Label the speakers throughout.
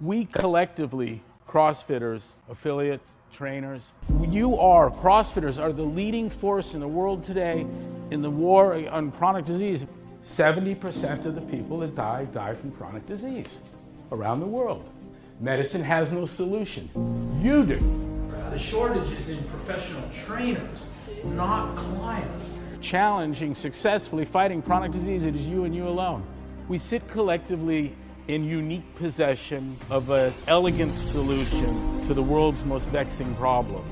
Speaker 1: We collectively, CrossFitters, affiliates, trainers, CrossFitters are the leading force in the world today in the war on chronic disease. 70% of the people that die from chronic disease around the world. Medicine has no solution. You do. The shortage is in professional trainers, not clients. Challenging, successfully fighting chronic disease, it is you and you alone. We sit collectively in unique possession of an elegant solution to the world's most vexing problem.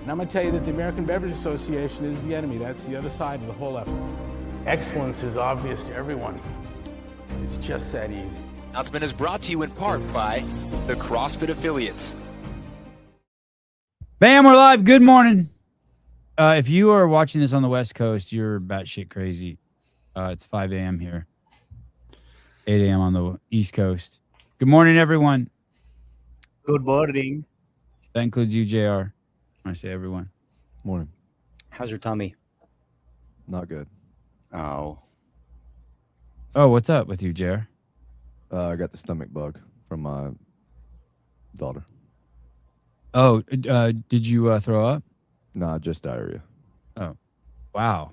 Speaker 1: And I'm going to tell you that the American Beverage Association is the enemy. That's the other side of the whole effort. Excellence is obvious to everyone. It's just that easy.
Speaker 2: Announcement is brought to you in part by the CrossFit affiliates.
Speaker 3: Bam, we're live. Good morning. If you are watching this on the West Coast, you're batshit crazy. It's 5 a.m. here. 8 a.m. on the East Coast. Good morning, everyone.
Speaker 4: Good morning.
Speaker 3: That includes you, JR. I say everyone.
Speaker 5: Morning.
Speaker 4: How's your tummy?
Speaker 5: Not good.
Speaker 4: Oh.
Speaker 3: Oh, what's up with you, JR?
Speaker 5: I got the stomach bug from my daughter.
Speaker 3: Oh, did you throw up?
Speaker 5: Nah, just diarrhea.
Speaker 3: Oh, wow.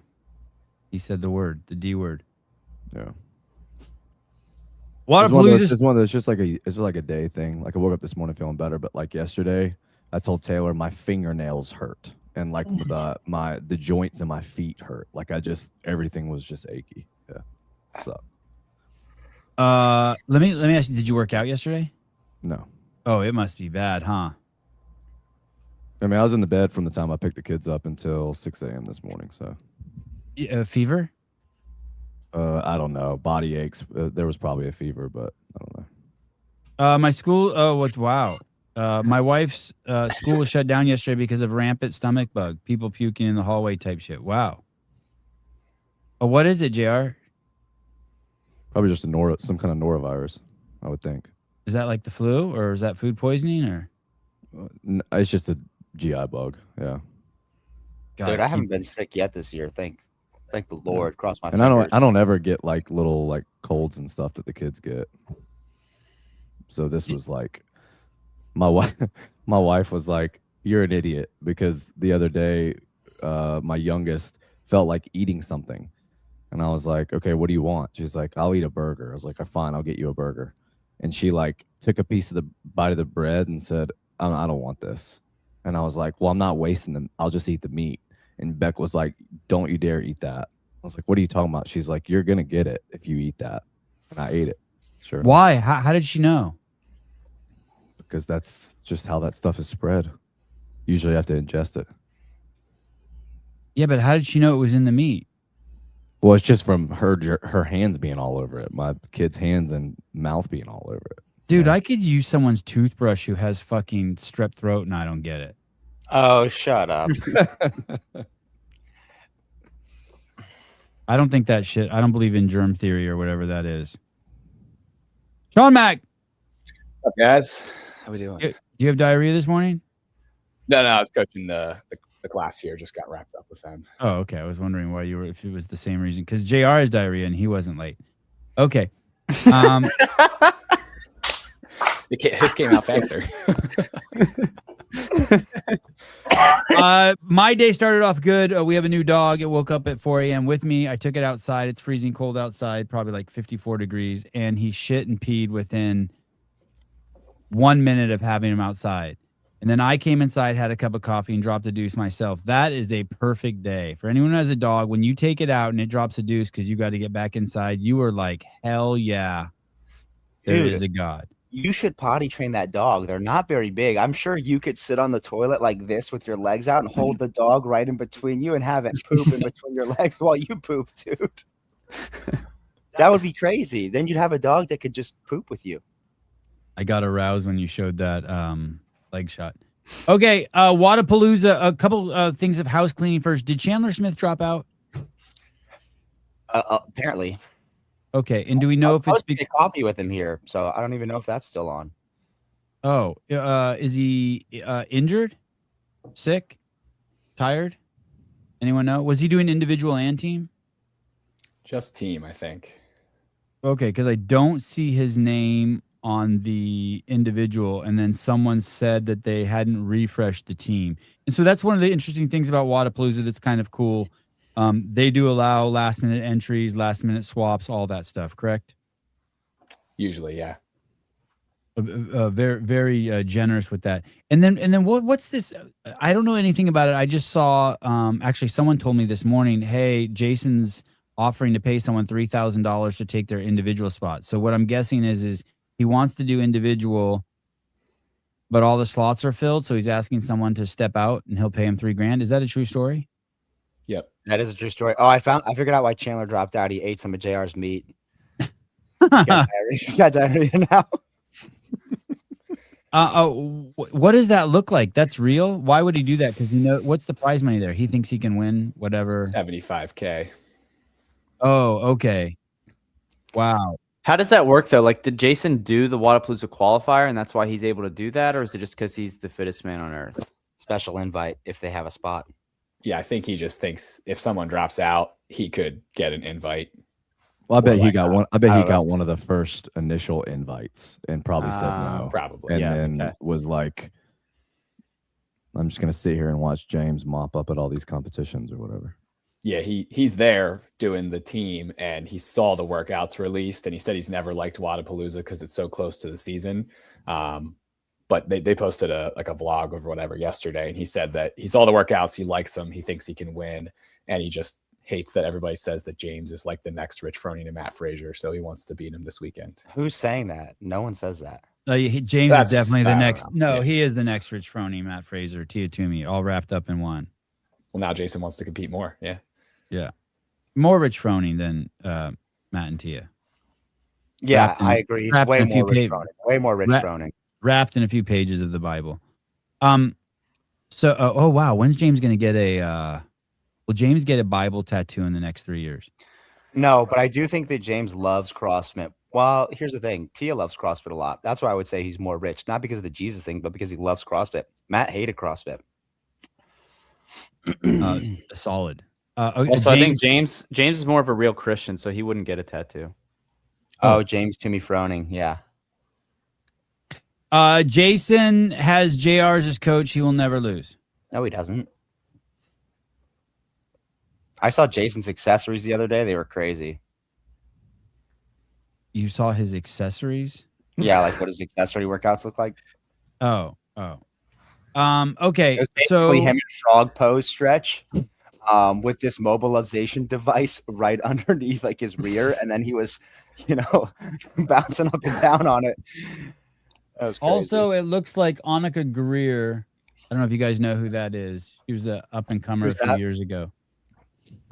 Speaker 3: He said the word, the D word.
Speaker 5: Yeah.
Speaker 3: Wodapalooza.
Speaker 5: It's one of those, just like a day thing. Like I woke up this morning feeling better, but like yesterday, I told Taylor my fingernails hurt and like the joints in my feet hurt. Like everything was just achy. Yeah. So.
Speaker 3: Let me ask you, did you work out yesterday?
Speaker 5: No.
Speaker 3: Oh, it must be bad, huh?
Speaker 5: I mean, I was in the bed from the time I picked the kids up until 6 a.m. this morning. So.
Speaker 3: Fever?
Speaker 5: I don't know. Body aches. There was probably a fever, but I don't know.
Speaker 3: My school. Wow. My wife's school was shut down yesterday because of rampant stomach bug. People puking in the hallway type shit. Wow. Oh, what is it, JR?
Speaker 5: Probably just some kind of norovirus, I would think.
Speaker 3: Is that like the flu, or is that food poisoning, or?
Speaker 5: It's just a GI bug. Yeah.
Speaker 3: God,
Speaker 4: Dude, I haven't been sick yet this year. Thank the Lord. Cross my
Speaker 5: and
Speaker 4: fingers.
Speaker 5: I don't ever get like little like colds and stuff that the kids get. So this was like my wife was like, "You're an idiot," because the other day my youngest felt like eating something. And I was like, "Okay, what do you want?" She's like, "I'll eat a burger." I was like, "Fine, I'll get you a burger." And she like took a bite of the bread and said, I don't want this." And I was like, "Well, I'm not wasting them. I'll just eat the meat." And Beck was like, "Don't you dare eat that." I was like, "What are you talking about?" She's like, "You're going to get it if you eat that." And I ate it. Sure.
Speaker 3: Why? How did she know?
Speaker 5: Because that's just how that stuff is spread. Usually you have to ingest it.
Speaker 3: Yeah, but how did she know it was in the meat?
Speaker 5: Well, it's just from her hands being all over it. My kid's hands and mouth being all over it.
Speaker 3: Dude,
Speaker 5: yeah.
Speaker 3: I could use someone's toothbrush who has fucking strep throat and I don't get it.
Speaker 4: Oh, shut up.
Speaker 3: I don't think that shit. I don't believe in germ theory or whatever that is. Sean Mack.
Speaker 6: What's up, guys? How we doing?
Speaker 3: Do you have diarrhea this morning?
Speaker 6: No, I was coaching the class here. Just got wrapped up with them.
Speaker 3: Oh, okay. I was wondering why you were, if it was the same reason. Because JR has diarrhea and he wasn't late. Okay.
Speaker 6: His came out faster.
Speaker 3: My day started off good. We have a new dog. It woke up at 4 a.m. with me. I took it outside. It's freezing cold outside, probably like 54 degrees. And he shit and peed within 1 minute of having him outside. And then I came inside, had a cup of coffee, and dropped a deuce myself. That is a perfect day. For anyone who has a dog, when you take it out and it drops a deuce because you got to get back inside, you are like, hell yeah. There is a God.
Speaker 4: You should potty train that dog. They're not very big. I'm sure you could sit on the toilet like this with your legs out and hold the dog right in between you and have it poop in between your legs while you poop, dude. That would be crazy. Then you'd have a dog that could just poop with you.
Speaker 3: I got aroused when you showed that leg shot. Okay, Wodapalooza, a couple things of house cleaning first. Did Chandler Smith drop out?
Speaker 4: Apparently.
Speaker 3: Okay, and do we know if it's
Speaker 4: get coffee with him here, so I don't even know if that's still on.
Speaker 3: Oh, is he injured, sick, tired? Anyone know? Was he doing individual and team?
Speaker 6: Just team, I think.
Speaker 3: Okay, because I don't see his name on the individual, and then someone said that they hadn't refreshed the team. And so that's one of the interesting things about Wodapalooza that's kind of cool. They do allow last minute entries, last minute swaps, all that stuff, correct?
Speaker 6: Usually, yeah.
Speaker 3: Very, very generous with that. And then what's this? I don't know anything about it. I just saw, actually someone told me this morning, hey, Jason's offering to pay someone $3,000 to take their individual spot. So what I'm guessing is he wants to do individual, but all the slots are filled. So he's asking someone to step out and he'll pay him $3,000. Is that a true story?
Speaker 6: Yep.
Speaker 4: That is a true story. Oh, I figured out why Chandler dropped out. He ate some of JR's meat. He's got diarrhea now.
Speaker 3: What does that look like? That's real? Why would he do that? Because what's the prize money there? He thinks he can win whatever.
Speaker 6: $75K.
Speaker 3: Oh, okay. Wow.
Speaker 7: How does that work though? Like, did Jason do the Wodapalooza qualifier, and that's why he's able to do that, or is it just because he's the fittest man on earth?
Speaker 4: Special invite if they have a spot.
Speaker 6: Yeah, I think he just thinks if someone drops out, he could get an invite.
Speaker 5: Well, I bet he got one. I bet he got
Speaker 6: know.
Speaker 5: one of the first initial invites and probably said no.
Speaker 6: Probably.
Speaker 5: And then was like, I'm just gonna sit here and watch James mop up at all these competitions or whatever.
Speaker 6: Yeah, he's there doing the team, and he saw the workouts released, and he said he's never liked Wodapalooza because it's so close to the season. But they posted a vlog or whatever yesterday, and he said that he saw the workouts, he likes them, he thinks he can win, and he just hates that everybody says that James is like the next Rich Froning and Matt Frazier, so he wants to beat him this weekend.
Speaker 4: Who's saying that? No one says that.
Speaker 3: James is definitely the next.
Speaker 6: know.
Speaker 3: No, he is the next Rich Froning, Matt Frazier, Tia Toomey, all wrapped up in one.
Speaker 6: Well, now Jason wants to compete more. Yeah.
Speaker 3: More Rich Froning than Matt and Tia.
Speaker 4: Yeah, I agree. He's way more Rich Froning. Way more Rich Froning.
Speaker 3: Wrapped in a few pages of the Bible. So, oh wow, when's James going to get a? Will James get a Bible tattoo in the next 3 years?
Speaker 4: No, but I do think that James loves CrossFit. Well, here's the thing. Tia loves CrossFit a lot. That's why I would say he's more rich. Not because of the Jesus thing, but because he loves CrossFit. Matt hated CrossFit.
Speaker 3: Solid.
Speaker 7: Also, I think James is more of a real Christian, so he wouldn't get a tattoo.
Speaker 4: Oh, James Toomey Froning. Yeah.
Speaker 3: Jason has JR as his coach. He will never lose.
Speaker 4: No, he doesn't. I saw Jason's accessories the other day. They were crazy.
Speaker 3: You saw his accessories?
Speaker 4: Yeah, like what his accessory workouts look like.
Speaker 3: Oh. Okay.
Speaker 4: It was
Speaker 3: So
Speaker 4: basically him in frog pose stretch, with this mobilization device right underneath like his rear, and then he was, bouncing up and down on it. That was crazy.
Speaker 3: also, it looks like Annika Greer. I don't know if you guys know who that is. She was an up and comer a few years ago.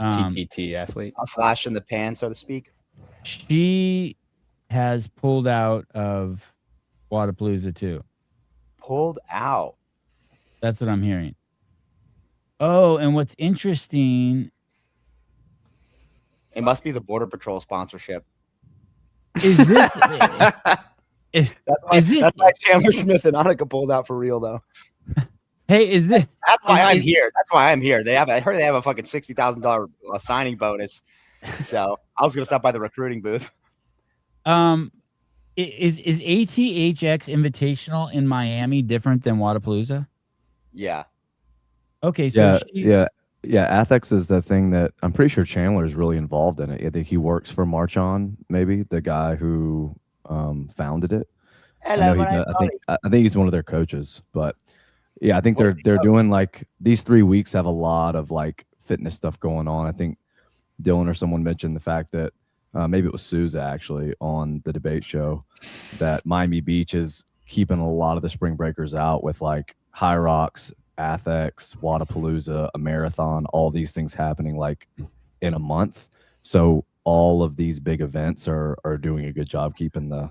Speaker 6: TTT athlete.
Speaker 4: A flash in the pan, so to speak.
Speaker 3: She has pulled out of Wodapalooza too.
Speaker 4: Pulled out.
Speaker 3: That's what I'm hearing. Oh, and what's interesting
Speaker 4: It must be the Border Patrol sponsorship.
Speaker 3: is this.
Speaker 4: That's why Chandler Smith and Annika pulled out for real, though.
Speaker 3: Hey, is this?
Speaker 4: That's why I'm here. That's why I'm here. I heard they have a fucking $60,000 signing bonus. So I was gonna stop by the recruiting booth.
Speaker 3: Is ATHX Invitational in Miami different than Wodapalooza?
Speaker 4: Yeah.
Speaker 3: Okay, so
Speaker 5: yeah. Athex is the thing that I'm pretty sure Chandler is really involved in it. I think he works for March On, maybe the guy who founded it.
Speaker 4: Hello,
Speaker 5: I think he's one of their coaches, but yeah, I think they're doing like these 3 weeks have a lot of like fitness stuff going on. I think Dylan or someone mentioned the fact that maybe it was Sousa actually on the debate show that Miami Beach is keeping a lot of the spring breakers out with like High Rocks, Athex, Wodapalooza, a marathon, all these things happening like in a month. So all of these big events are doing a good job keeping the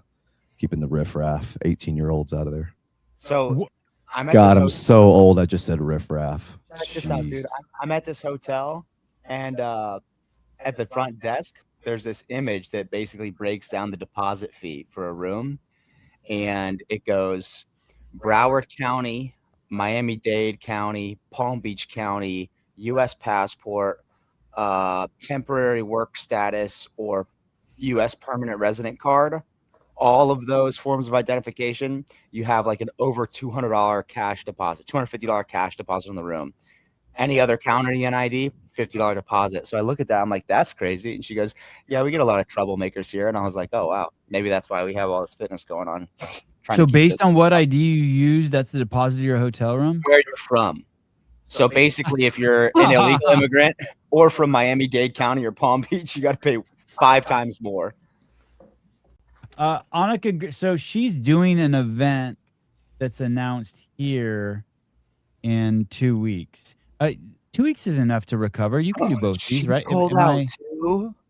Speaker 5: riffraff 18-year-olds out of there.
Speaker 4: So
Speaker 5: I'm so old. I just said riffraff.
Speaker 4: Check this out, dude. I'm at this hotel, and at the front desk, there's this image that basically breaks down the deposit fee for a room, and it goes Broward County, Miami-Dade County, Palm Beach County, U.S. passport, temporary work status, or U.S. permanent resident card, all of those forms of identification, you have like an over $200 cash deposit, $250 cash deposit in the room. Any other counter NID, $50 deposit. So I look at that, I'm like, that's crazy. And she goes, yeah, we get a lot of troublemakers here. And I was like, oh, wow, maybe that's why we have all this fitness going on.
Speaker 3: So based on what ID you use, that's the deposit of your hotel room?
Speaker 4: Where you're from. So basically, if you're an illegal immigrant or from Miami-Dade County or Palm Beach, you got to pay 5 times more.
Speaker 3: Annika, so she's doing an event that's announced here in 2 weeks. 2 weeks is enough to recover. You can do both these, right?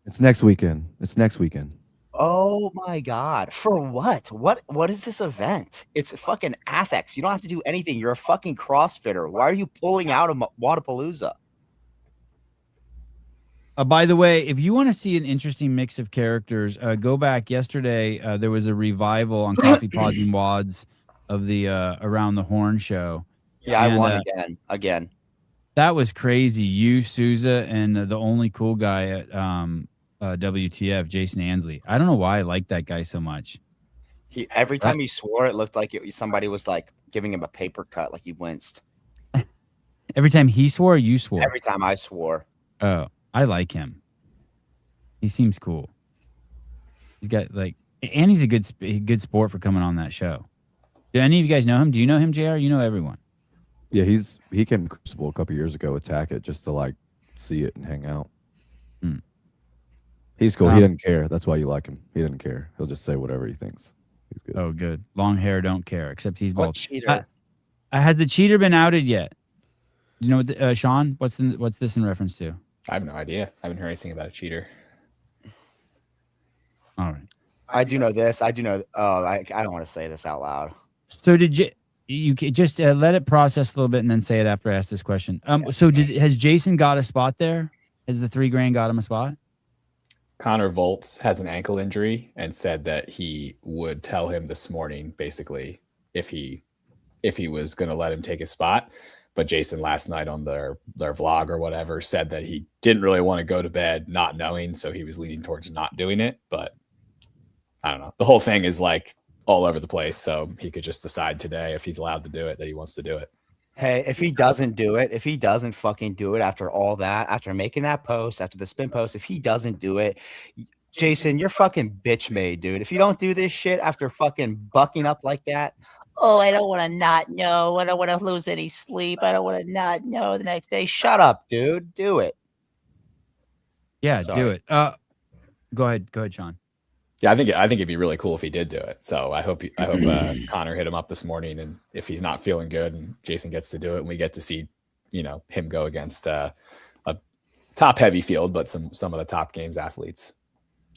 Speaker 5: It's next weekend. It's next weekend.
Speaker 4: Oh my God. For what? What is this event? It's fucking Athex. You don't have to do anything. You're a fucking CrossFitter. Why are you pulling out of Wodapalooza?
Speaker 3: By the way, if you want to see an interesting mix of characters, go back yesterday. There was a revival on Coffee Pods and Wads of the Around the Horn show.
Speaker 4: Yeah, I won again.
Speaker 3: That was crazy. You, Souza, and the only cool guy at WTF, Jason Ansley. I don't know why I like that guy so much.
Speaker 4: Every time he swore, it looked like somebody was like giving him a paper cut, like he winced.
Speaker 3: Every time he swore, or you swore?
Speaker 4: Every time I swore.
Speaker 3: Oh, I like him. He seems cool. He's got and he's a good sport for coming on that show. Do any of you guys know him? Do you know him, JR? You know everyone.
Speaker 5: Yeah, he came to Crucible a couple years ago, Attack It, just to like see it and hang out. He's cool. He doesn't care. That's why you like him. He doesn't care. He'll just say whatever he thinks. He's good.
Speaker 3: Oh, good. Long hair, don't care. Except he's bald.
Speaker 4: What cheater?
Speaker 3: Has the cheater been outed yet? You know, Sean, what's this in reference to?
Speaker 6: I have no idea. I haven't heard anything about a cheater.
Speaker 3: All right.
Speaker 4: I do know this. I do know. I don't want to say this out loud.
Speaker 3: So did you just let it process a little bit and then say it after I ask this question? So has Jason got a spot there? Has the $3,000 got him a spot?
Speaker 6: Connor Volz has an ankle injury and said that he would tell him this morning, basically, if he was going to let him take his spot. But Jason last night on their vlog or whatever said that he didn't really want to go to bed not knowing, so he was leaning towards not doing it. But I don't know. The whole thing is like all over the place, so he could just decide today if he's allowed to do it that he wants to do it.
Speaker 4: Hey, if he doesn't do it, if he doesn't fucking do it after all that, after making that post, after the spin post, if he doesn't do it, Jason, you're fucking bitch made, dude. If you don't do this shit after fucking bucking up like that, oh, I don't want to not know. I don't want to lose any sleep. I don't want to not know the next day. Shut up, dude. Do it.
Speaker 3: Yeah, do it. Go ahead, Sean.
Speaker 6: Yeah, I think it'd be really cool if he did do it. So I hope Connor hit him up this morning, and if he's not feeling good, and Jason gets to do it, and we get to see, him go against a top heavy field, but some of the top games athletes.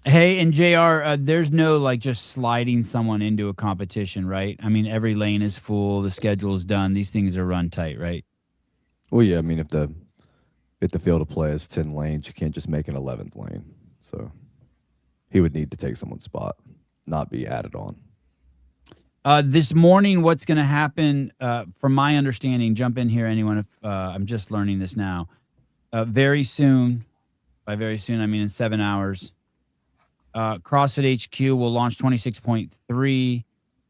Speaker 3: Hey, and JR, there's no just sliding someone into a competition, right? I mean, every lane is full, the schedule is done. These things are run tight, right?
Speaker 5: Well, yeah. I mean, if the field of play is 10 lanes, you can't just make an 11th lane. So he would need to take someone's spot, not be added on.
Speaker 3: This morning, what's going to happen, from my understanding, jump in here, anyone, if I'm just learning this now. Very soon, by very soon, I mean in 7 hours, CrossFit HQ will launch 26.3.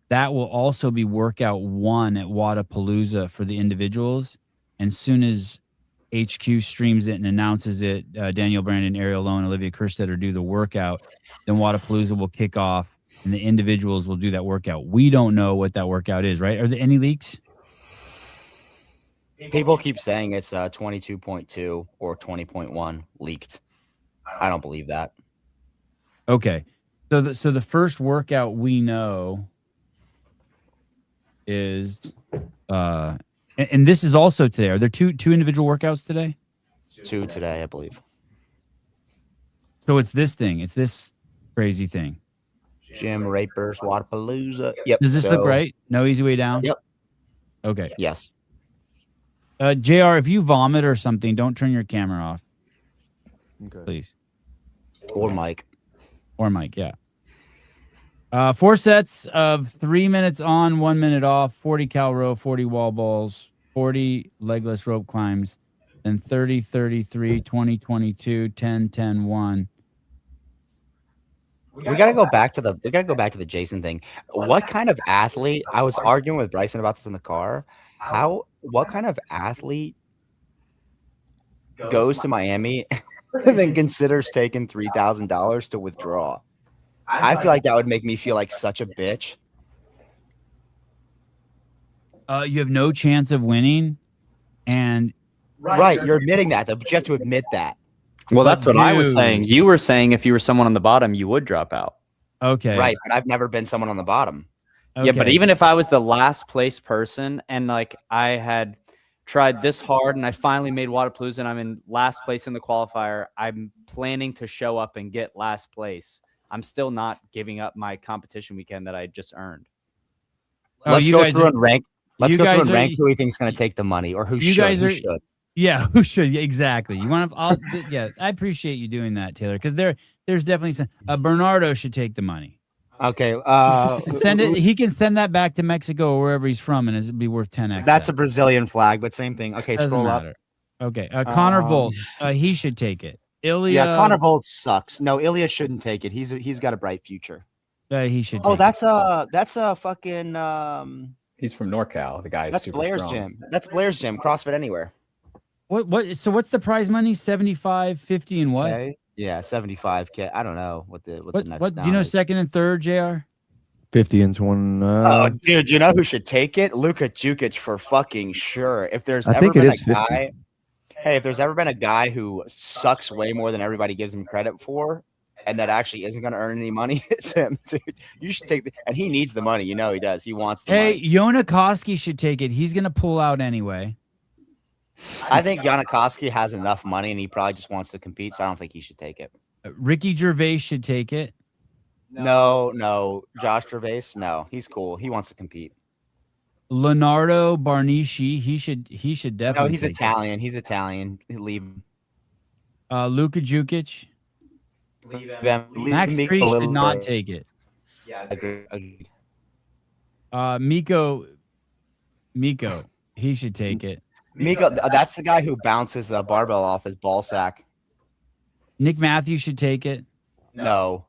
Speaker 3: That will also be workout 1 at Wodapalooza for the individuals. And soon as HQ streams it and announces it, Daniel Brandon, Ariel Lowe, and Olivia Kerstetter do the workout. Then Wodapalooza will kick off, and the individuals will do that workout. We don't know what that workout is, right? Are there any leaks?
Speaker 4: People keep saying it's 22.2 or 20.1 leaked. I don't believe that.
Speaker 3: Okay. So the first workout we know is and this is also today. Are there two individual workouts today?
Speaker 4: 2 today, I believe.
Speaker 3: So it's this thing. It's this crazy thing.
Speaker 4: Gymreapers, Wodapalooza. Yep.
Speaker 3: Does this look right? No easy way down?
Speaker 4: Yep.
Speaker 3: Okay.
Speaker 4: Yes.
Speaker 3: JR, if you vomit or something, don't turn your camera off.
Speaker 5: Okay.
Speaker 3: Please.
Speaker 4: Or Mike.
Speaker 3: Or Mike, yeah. 4 sets of 3 minutes on, 1 minute off, 40 cal row, 40 wall balls, 40 legless rope climbs, and 30, 33, 20, 22, 10, 10, 1.
Speaker 4: We gotta go back to the Jason thing. What kind of athlete? I was arguing with Bryson about this in the car. What kind of athlete goes to Miami and then considers taking $3,000 to withdraw? I feel like that would make me feel like such a bitch.
Speaker 3: You have no chance of winning, and
Speaker 4: Right, you're admitting that, though, but you have to admit that.
Speaker 7: Well,
Speaker 3: But
Speaker 7: that's what I was
Speaker 3: dude-
Speaker 7: saying. You were saying if you were someone on the bottom, you would drop out.
Speaker 3: okay,
Speaker 4: Right, but I've never been someone on the bottom.
Speaker 7: Yeah, but
Speaker 3: okay.
Speaker 7: even if I was the last place person and like I had tried this hard and I finally made Wodapalooza and I'm in last place in the qualifier, I'm planning to show up and get last place. I'm still not giving up my competition weekend that I just earned.
Speaker 3: Oh,
Speaker 4: Let's
Speaker 3: you
Speaker 4: go
Speaker 3: guys
Speaker 4: through
Speaker 3: are-
Speaker 4: and rank. Let's
Speaker 3: you
Speaker 4: go through
Speaker 3: guys
Speaker 4: and
Speaker 3: are-
Speaker 4: rank who we think's going to take the money, or who
Speaker 3: You
Speaker 4: should.
Speaker 3: guys
Speaker 4: Who
Speaker 3: are-
Speaker 4: should.
Speaker 3: Yeah, who should? Yeah, exactly. You want to? Yeah, I appreciate you doing that, Taylor, because there's definitely some. Bernardo should take the money.
Speaker 4: Okay.
Speaker 3: Send it. He can send that back to Mexico or wherever he's from, and it'd be worth 10x.
Speaker 4: That's a Brazilian flag, but same thing. Okay,
Speaker 3: Doesn't
Speaker 4: scroll
Speaker 3: matter.
Speaker 4: up.
Speaker 3: Okay, Connor Volt. He should take it. Ilya.
Speaker 4: Yeah, Connor Volt sucks. No, Ilya shouldn't take it. He's got a bright future.
Speaker 3: He should.
Speaker 4: Oh,
Speaker 3: take
Speaker 4: that's a fucking
Speaker 6: He's from NorCal. The guy is
Speaker 4: that's
Speaker 6: super
Speaker 4: Blair's
Speaker 6: strong.
Speaker 4: gym. That's Blair's gym. CrossFit Anywhere.
Speaker 3: it. What? So what's the prize money? 75, 50, and what?
Speaker 4: Okay. Yeah, 75K. I don't know what the next.
Speaker 3: What? Do you know
Speaker 4: down is.
Speaker 3: second and third, Jr.
Speaker 5: 50 and 20.
Speaker 4: Oh, dude, you know who should take it? Luka Jukic for fucking sure. If there's
Speaker 5: I
Speaker 4: ever
Speaker 5: think it
Speaker 4: been
Speaker 5: is
Speaker 4: a
Speaker 5: 50.
Speaker 4: guy, hey, if there's ever been a guy who sucks way more than everybody gives him credit for, and that actually isn't going to earn any money, it's him, dude. You should take and he needs the money. You know he does. He wants the
Speaker 3: Hey,
Speaker 4: money.
Speaker 3: Yonakoski should take it. He's gonna pull out anyway.
Speaker 4: I think Yanikoski has enough money, and he probably just wants to compete. So I don't think he should take it.
Speaker 3: Ricky Gervais should take it.
Speaker 4: No, Josh Gervais. No, he's cool. He wants to compete.
Speaker 3: Leonardo Barnici. He should
Speaker 4: No,
Speaker 3: definitely.
Speaker 4: he's
Speaker 3: take
Speaker 4: Italian. He's Italian. Leave him.
Speaker 3: it. Luka Jukic.
Speaker 4: Leave
Speaker 3: Max
Speaker 4: him.
Speaker 3: Creed
Speaker 4: A
Speaker 3: should
Speaker 4: little
Speaker 3: not
Speaker 4: bit.
Speaker 3: take it.
Speaker 4: Yeah, agreed.
Speaker 3: Miko. He should take it.
Speaker 4: Miko, that's the guy who bounces a barbell off his ball sack.
Speaker 3: Nick Matthews should take it.
Speaker 4: No.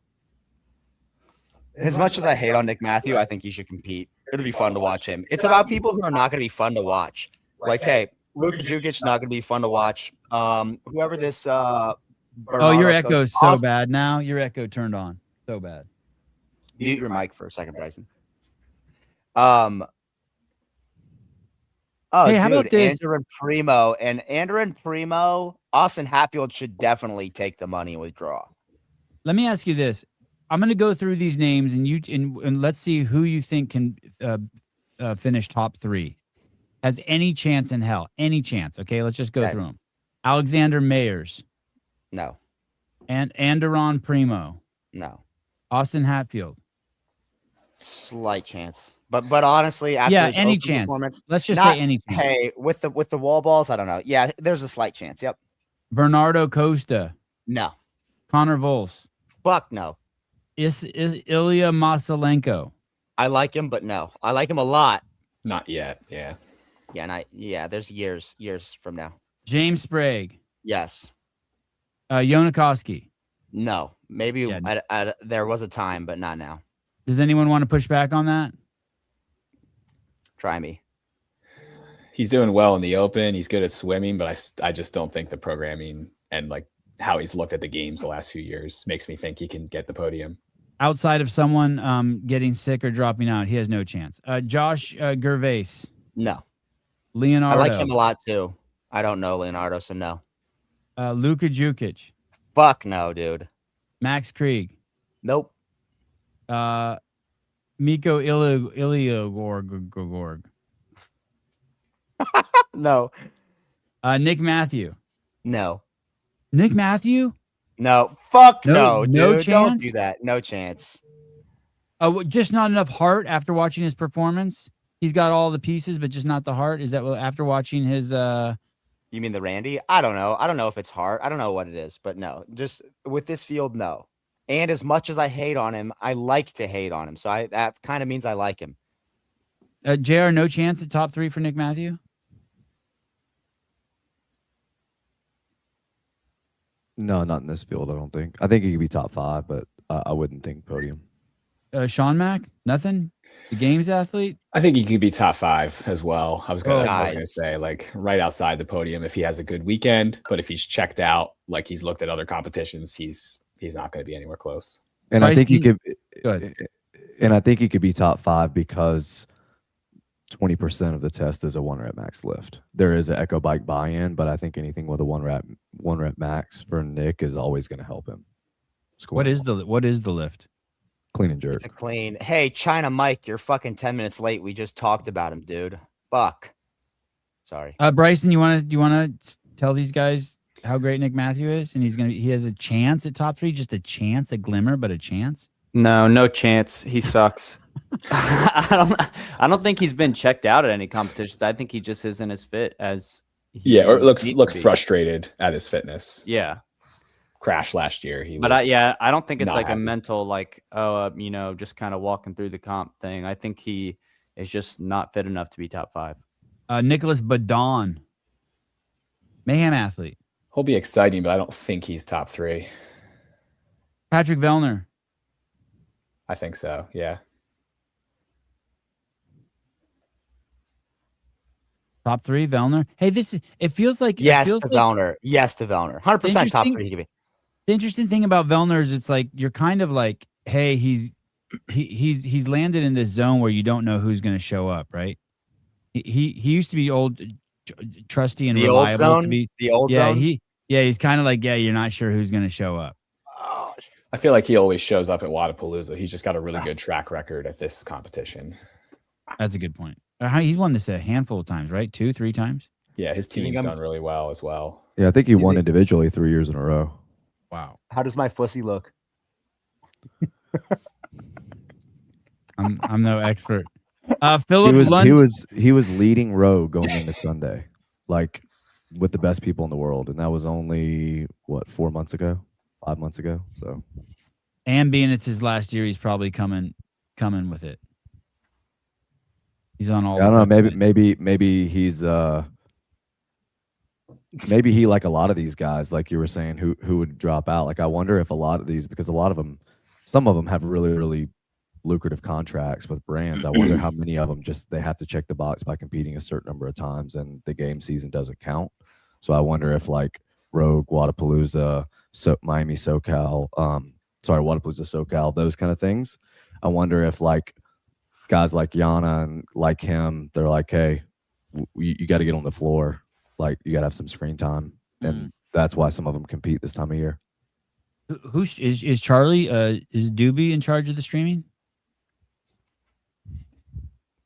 Speaker 4: As much as I hate on Nick Matthew, I think he should compete. It'll be fun to watch him. It's about people who are not going to be fun to watch. Like, hey, Luka Jukic not going to be fun to watch. Whoever this.
Speaker 3: Oh,
Speaker 4: Bernardo
Speaker 3: your
Speaker 4: coach-
Speaker 3: echo is so bad now. Your echo turned on. So bad.
Speaker 4: Mute your mic for a second, Bryson. Oh,
Speaker 3: Hey, how
Speaker 4: dude,
Speaker 3: about this?
Speaker 4: Andrew and Primo, Austin Hatfield should definitely take the money and withdraw.
Speaker 3: Let me ask you this. I'm going to go through these names and let's see who you think can finish top 3. Has any chance in hell? Any chance? Okay, let's just go
Speaker 4: Okay.
Speaker 3: through them. Alexander Mayers,
Speaker 4: No,
Speaker 3: and Anderon Primo,
Speaker 4: no.
Speaker 3: Austin Hatfield.
Speaker 4: Slight chance. But honestly, after
Speaker 3: Yeah,
Speaker 4: his
Speaker 3: any
Speaker 4: open
Speaker 3: chance.
Speaker 4: performance,
Speaker 3: Let's just
Speaker 4: not-
Speaker 3: say any chance.
Speaker 4: hey, with the wall balls, I don't know. Yeah, there's a slight chance. Yep.
Speaker 3: Bernardo Costa,
Speaker 4: No.
Speaker 3: Connor Vols,
Speaker 4: Fuck no.
Speaker 3: is Ilya Masalenko.
Speaker 4: I like him, but no. I like him a lot.
Speaker 6: Not yet. Yeah.
Speaker 4: Yeah, there's years from now.
Speaker 3: James Sprague,
Speaker 4: Yes.
Speaker 3: Yonakoski.
Speaker 4: No. Maybe
Speaker 3: Yeah.
Speaker 4: there was a time, but not now.
Speaker 3: Does anyone want to push back on that?
Speaker 4: Try me.
Speaker 6: He's doing well in the open. He's good at swimming, but I just don't think the programming and like how he's looked at the games the last few years makes me think he can get the podium.
Speaker 3: Outside of someone getting sick or dropping out, he has no chance. Josh Gervais,
Speaker 4: No.
Speaker 3: Leonardo.
Speaker 4: I like him a lot too. I don't know Leonardo, so no.
Speaker 3: Luka Jukic,
Speaker 4: Fuck no, dude.
Speaker 3: Max Krieg,
Speaker 4: Nope.
Speaker 3: Miko Iliogorg,
Speaker 4: No.
Speaker 3: Nick Matthew.
Speaker 4: No.
Speaker 3: Nick Matthew?
Speaker 4: No. Fuck
Speaker 3: No-
Speaker 4: no, dude.
Speaker 3: no
Speaker 4: Don't
Speaker 3: chance?
Speaker 4: do that. No chance.
Speaker 3: Just not enough heart after watching his performance. He's got all the pieces, but just not the heart. Is that what after watching his?
Speaker 4: You mean the Randy? I don't know. I don't know if it's hard. I don't know what it is, but no. Just with this field, no. And as much as I hate on him, I like to hate on him. So that kind of means I like him.
Speaker 3: JR, no chance at top 3 for Nick Matthew.
Speaker 5: No, not in this field. I don't think. I think he could be top 5, but I wouldn't think podium.
Speaker 3: Sean Mack, nothing. The games athlete.
Speaker 6: I think he could be top 5 as well. I was going
Speaker 4: Guys.
Speaker 6: to say, like, right outside the podium if he has a good weekend. But if he's checked out, like he's looked at other competitions, he's not going to be anywhere close.
Speaker 5: And I think he could.
Speaker 3: Good.
Speaker 5: And I think he could be top 5 because 20% of the test is a 1 rep max lift. There is an Echo Bike buy-in, but I think anything with a 1 rep max for Nick is always going to help him score.
Speaker 3: What is the lift?
Speaker 5: Clean and jerk?
Speaker 4: It's a clean. Hey, China Mike, you're fucking 10 minutes late. We just talked about him, dude. Fuck. Sorry.
Speaker 3: Bryson, you want to tell these guys how great Nick Matthew is, and he has a chance at top 3, just a chance, a glimmer, but a chance.
Speaker 7: No chance. He sucks. I don't think he's been checked out at any competitions. I think he just isn't as fit as
Speaker 6: Or look
Speaker 7: needs to be.
Speaker 6: frustrated at his fitness.
Speaker 7: Yeah.
Speaker 6: Crashed last year.
Speaker 7: But I don't think it's
Speaker 6: not
Speaker 7: like
Speaker 6: happy.
Speaker 7: a mental just kind of walking through the comp thing. I think he is just not fit enough to be top 5.
Speaker 3: Nicholas Badon, Mayhem athlete.
Speaker 6: He'll be exciting, but I don't think he's top 3.
Speaker 3: Patrick Velner.
Speaker 6: I think so. Yeah.
Speaker 3: Top 3, Velner. Hey, it feels like
Speaker 4: Yes
Speaker 3: it feels
Speaker 4: to
Speaker 3: like,
Speaker 4: Velner. Yes to Velner. 100% top 3 he could be.
Speaker 3: The interesting thing about Velner is it's like you're kind of like, hey, he's landed in this zone where you don't know who's going to show up, right? He used to be old, trusty and
Speaker 4: The
Speaker 3: reliable
Speaker 4: old zone.
Speaker 3: to be.
Speaker 4: The old
Speaker 3: Yeah,
Speaker 4: zone.
Speaker 3: he's kind of like, you're not sure who's going to show up.
Speaker 4: Oh,
Speaker 6: I feel like he always shows up at Wodapalooza. He's just got a really good track record at this competition.
Speaker 3: That's a good point. He's won this a handful of times, right? 2, 3 times.
Speaker 6: Yeah, his
Speaker 4: think
Speaker 6: team's
Speaker 4: I'm-
Speaker 6: done really well as well.
Speaker 5: Yeah, I think he won individually 3 years in a row.
Speaker 3: Wow.
Speaker 4: how does my pussy look?
Speaker 3: I'm no expert.
Speaker 5: He
Speaker 3: Philip Lund.
Speaker 5: was leading row going into Sunday, like with the best people in the world, and that was only 4 months ago, 5 months ago. So,
Speaker 3: And being it's his last year, he's probably coming with it. He's on all.
Speaker 5: I don't know.
Speaker 3: the websites.
Speaker 5: Maybe he's maybe he, like a lot of these guys, like you were saying, who would drop out. Like I wonder if a lot of these, because a lot of them, some of them have really, really lucrative contracts with brands. I wonder how many of them just they have to check the box by competing a certain number of times and the game season doesn't count. So I wonder if like Rogue, Wodapalooza, Miami, SoCal, Wodapalooza, SoCal, those kind of things. I wonder if like guys like Yana and like him, they're like, hey, you got to get on the floor. Like you got to have some screen time. And that's why some of them compete this time of year.
Speaker 3: Who is Charlie? Is Doobie in charge of the streaming?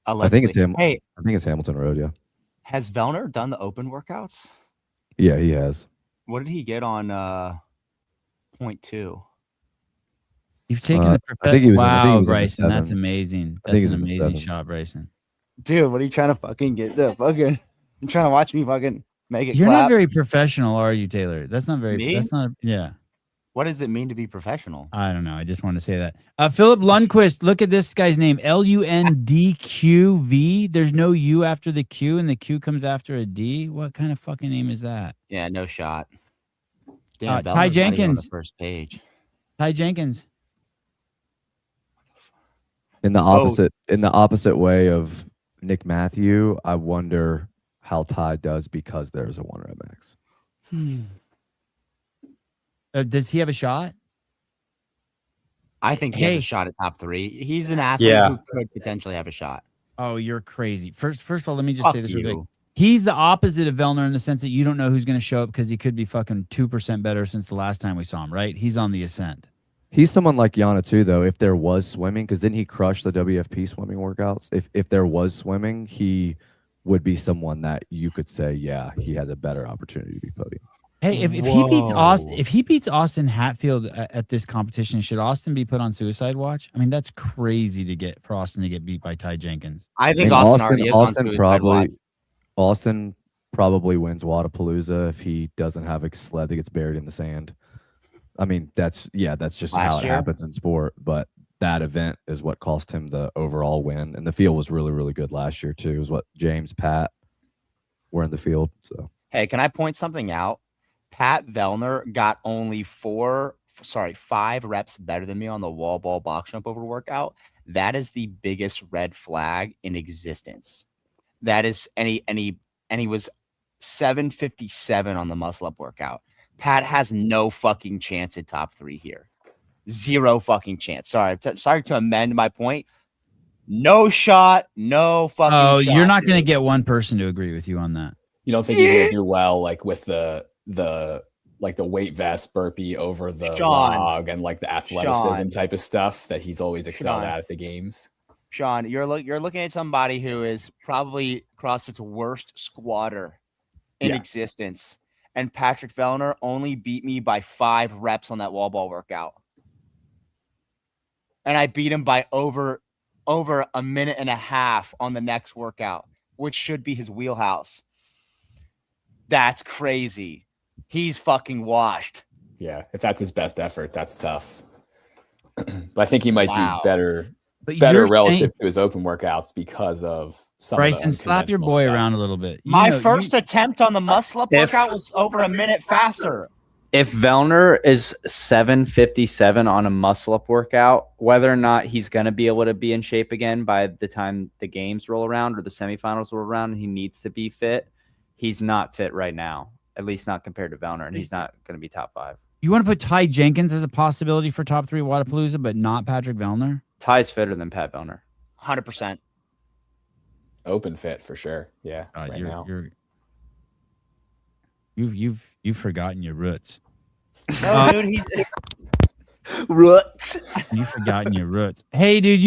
Speaker 5: I think it's him.
Speaker 4: Hey,
Speaker 5: I think it's Hamilton Road. Yeah.
Speaker 4: has Velner done the open workouts?
Speaker 5: Yeah, he has.
Speaker 4: What did he get on 0.2?
Speaker 3: You've taken
Speaker 5: I
Speaker 3: the
Speaker 5: think he was in- I think he
Speaker 3: wow,
Speaker 5: was in the
Speaker 3: Bryson. That's
Speaker 5: sevens.
Speaker 3: amazing.
Speaker 5: I think
Speaker 3: That's
Speaker 5: he's
Speaker 3: an
Speaker 5: in the
Speaker 3: amazing
Speaker 5: sevens.
Speaker 3: shot, Bryson.
Speaker 4: Dude, what are you trying to fucking get? The fucking, you're trying to watch me fucking make it
Speaker 3: You're
Speaker 4: clap?
Speaker 3: not very professional, are you, Taylor? That's not very.
Speaker 4: Me?
Speaker 3: That's not. Yeah.
Speaker 4: What does it mean to be professional?
Speaker 3: I don't know. I just wanted to say that. Philip Lundquist. Look at this guy's name. LUNDQV. There's no U after the Q, and the Q comes after a D. What kind of fucking name is that?
Speaker 4: Yeah, no shot. Damn,
Speaker 3: Ty
Speaker 4: Velner's not even on
Speaker 3: Jenkins.
Speaker 4: the first page.
Speaker 3: Ty Jenkins.
Speaker 5: In the opposite way of Nick Matthew, I wonder how Ty does because there's a 1 rep max.
Speaker 3: Does he have a shot?
Speaker 4: I think he has a shot at top 3. He's an athlete who could potentially have a shot.
Speaker 3: Oh, you're crazy. First of all, let me just
Speaker 4: Fuck
Speaker 3: say this
Speaker 4: you.
Speaker 3: real quick. He's the opposite of Velner in the sense that you don't know who's going to show up because he could be fucking 2% better since the last time we saw him, right? He's on the ascent.
Speaker 5: He's someone like Yana too, though. If there was swimming, because didn't he crush the WFP swimming workouts? If there was swimming, he would be someone that you could say, yeah, he has a better opportunity to be podium.
Speaker 3: Hey, if he beats Austin Hatfield at this competition, should Austin be put on suicide watch? I mean, that's crazy to get for Austin to get beat by Ty Jenkins.
Speaker 4: I think Austin already is on suicide watch.
Speaker 5: Austin probably wins Wodapalooza if he doesn't have a sled that gets buried in the sand. I mean, that's just how it happens in sport. But that event is what cost him the overall win, and the field was really, really good last year too. It was what James, Pat were in the field. So
Speaker 4: Hey, can I point something out? Pat Velner got only 5 reps better than me on the wall ball box jump over workout. That is the biggest red flag in existence. That is, and he was 757 on the muscle up workout. Pat has no fucking chance at top 3 here. Zero fucking chance. Sorry to amend my point. No shot. No fucking shot.
Speaker 3: Oh, you're not going to get one person to agree with you on that.
Speaker 6: You don't think he's gonna do well like with the weight vest burpee over the log and like the athleticism type of stuff that he's always excelled at the games?
Speaker 4: Sean, you're looking at somebody who is probably CrossFit's worst squatter in existence. And Patrick Velner only beat me by 5 reps on that wall ball workout. And I beat him by over a minute and a half on the next workout, which should be his wheelhouse. That's crazy. He's fucking washed.
Speaker 6: Yeah, if that's his best effort, that's tough. But I think he might do better relative to his open workouts because of some
Speaker 3: Bryson,
Speaker 6: of the
Speaker 3: slap your boy around a little bit.
Speaker 4: My first attempt on the muscle up workout was over a minute faster.
Speaker 7: If Velner is 757 on a muscle up workout, whether or not he's going to be able to be in shape again by the time the games roll around or the semifinals roll around and he needs to be fit, he's not fit right now, at least not compared to Velner, and he's not going to be top 5.
Speaker 3: You want to put Ty Jenkins as a possibility for top 3 Wodapalooza, but not Patrick Velner?
Speaker 7: Ty's fitter than Pat Velner.
Speaker 4: 100%.
Speaker 6: Open fit for sure. Yeah.
Speaker 3: You've forgotten your roots.
Speaker 4: No, dude, he's
Speaker 3: roots. You've forgotten your roots. Hey, dude,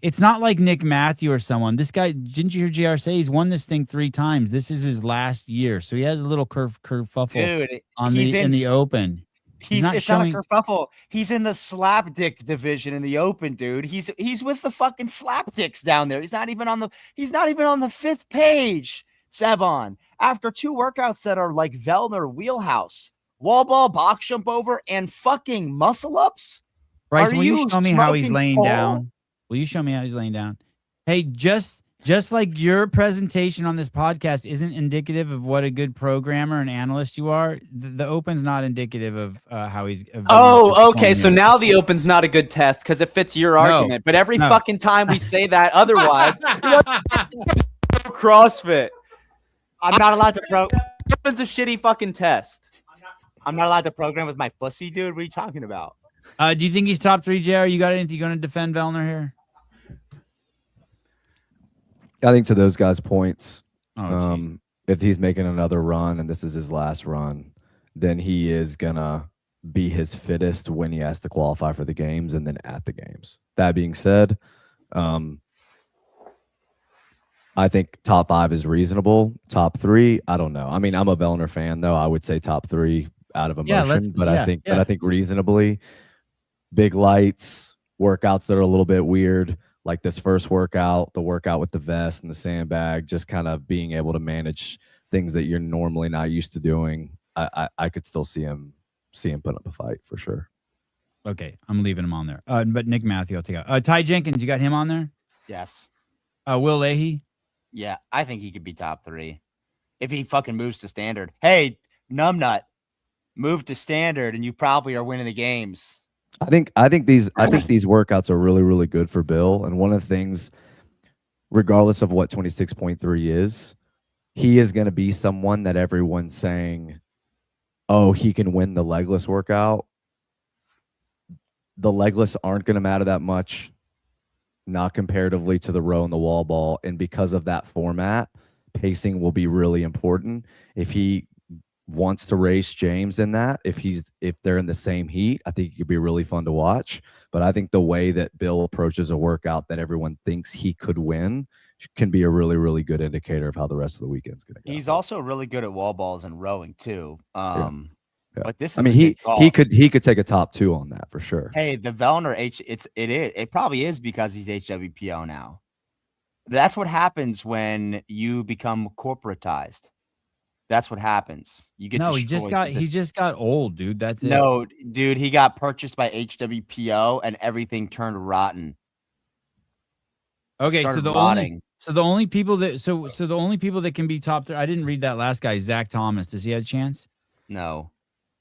Speaker 3: it's not like Nick Matthew or someone. This guy, didn't you hear JR say he's won this thing 3 times? This is his last year, so he has a little kerfuffle in the open.
Speaker 4: It's not a kerfuffle. He's in the slap dick division in the open, dude. He's with the fucking slap dicks down there. He's not even on the 5th page. Sevon, after 2 workouts that are like Velner wheelhouse, wall ball, box jump over, and fucking muscle ups.
Speaker 3: Bryson, will you show me how he's laying down? Will you show me how he's laying down? Hey, just like your presentation on this podcast isn't indicative of what a good programmer and analyst you are, the Open's not indicative of how he's.
Speaker 7: Okay. So now the Open's not a good test because it fits your argument. But every fucking time we say that, otherwise, CrossFit.
Speaker 4: I'm not allowed to
Speaker 7: Open's a shitty fucking test.
Speaker 4: I'm not allowed to program with my pussy, dude. What are you talking about?
Speaker 3: Do you think he's top 3, JR? You got anything going to defend Velner here?
Speaker 5: I think to those guys' points,
Speaker 3: if
Speaker 5: he's making another run and this is his last run, then he is gonna be his fittest when he has to qualify for the games and then at the games. That being said, I think top 5 is reasonable. Top 3, I don't know. I mean, I'm a Velner fan, though. I would say top 3 out of emotion, I think reasonably. Big lights, workouts that are a little bit weird, like this first workout, the workout with the vest and the sandbag, just kind of being able to manage things that you're normally not used to doing. I could still see him put up a fight for sure.
Speaker 3: Okay, I'm leaving him on there. But Nick Matthew, I'll take out. Ty Jenkins, you got him on there?
Speaker 4: Yes.
Speaker 3: Will Leahy?
Speaker 4: Yeah, I think he could be top 3 if he fucking moves to standard. Hey, numbnut, move to standard, and you probably are winning the games.
Speaker 5: I think these workouts are really, really good for Bill. And one of the things, regardless of what 26.3 is, he is going to be someone that everyone's saying, oh, he can win the legless workout. The legless aren't going to matter that much, not comparatively to the row and the wall ball. And because of that format, pacing will be really important. If he wants to race James in that, if they're in the same heat, I think it could be really fun to watch. But I think the way that Bill approaches a workout that everyone thinks he could win can be a really, really good indicator of how the rest of the weekend's going to go.
Speaker 4: He's also really good at wall balls and rowing too.
Speaker 5: Yeah.
Speaker 4: But this is,
Speaker 5: I mean, he could take a top 2 on that for sure.
Speaker 4: Hey, the Velner it probably is because he's HWPO now. That's what happens when you become corporatized. That's what happens. You get
Speaker 3: he just got old, dude. That's it.
Speaker 4: No, dude, he got purchased by HWPO and everything turned rotten.
Speaker 3: Okay, so the only people that can be top 3. I didn't read that last guy, Zach Thomas. Does he have a chance?
Speaker 4: No.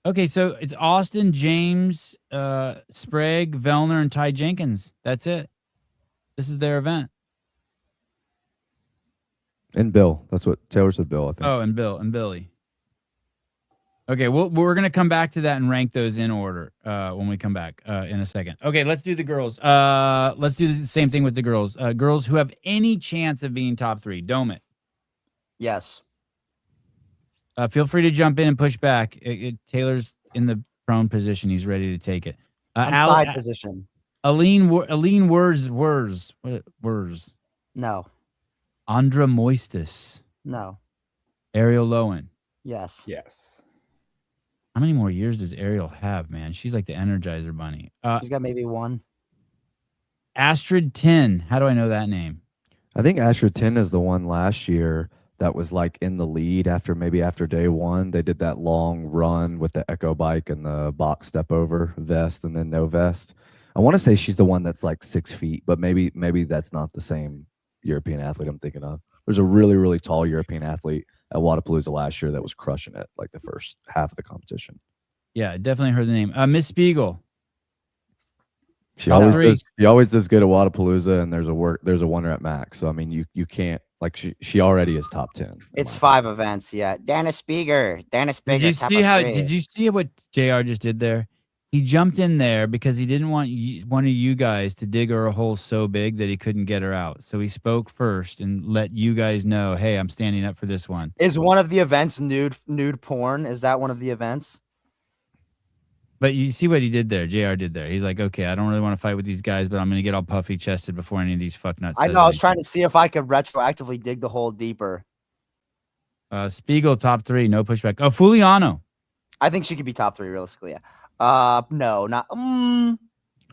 Speaker 3: Okay, so it's Austin, James, Sprague, Velner, and Ty Jenkins. That's it. This is their event.
Speaker 5: And Bill. That's what Taylor said. Bill, I think.
Speaker 3: Oh, and Bill and Billy. Okay, we're gonna come back to that and rank those in order when we come back in a second. Okay, let's do the girls. Let's do the same thing with the girls. Girls who have any chance of being top 3. Dome it.
Speaker 4: Yes.
Speaker 3: Feel free to jump in and push back. Taylor's in the prone position. He's ready to take it.
Speaker 4: I'm side position.
Speaker 3: Aline Wurs.
Speaker 4: No.
Speaker 3: Andra Moistus.
Speaker 4: No.
Speaker 3: Ariel Lowen.
Speaker 4: Yes.
Speaker 6: Yes.
Speaker 3: How many more years does Ariel have, man? She's like the Energizer Bunny.
Speaker 4: She's got maybe 1.
Speaker 3: Astrid 10. How do I know that name?
Speaker 5: I think Astrid 10 is the one last year that was like in the lead after day 1. They did that long run with the Echo bike and the box step over vest and then no vest. I want to say she's the one that's like 6 feet, but maybe that's not the same European athlete I'm thinking of. There's a really, really tall European athlete at Wodapalooza last year that was crushing it like the first half of the competition.
Speaker 3: Yeah, I definitely heard the name. Miss Speegle.
Speaker 5: She always does good at Wodapalooza, and there's a wonder at Max. So I mean, you can't like she already is top 10.
Speaker 4: It's 5 events. Yeah, Dani Speegle.
Speaker 3: Did you see what JR just did there? He jumped in there because he didn't want one of you guys to dig her a hole so big that he couldn't get her out. So he spoke first and let you guys know, hey, I'm standing up for this one.
Speaker 4: Is one of the events nude porn? Is that one of the events?
Speaker 3: But you see what he did there, JR did there. He's like, okay, I don't really want to fight with these guys, but I'm going to get all puffy chested before any of these fucknuts.
Speaker 4: I know. I was trying to see if I could retroactively dig the hole deeper.
Speaker 3: Spiegel, top 3, no pushback. Oh, Fuliano.
Speaker 4: I think she could be top 3 realistically. Yeah. No, not.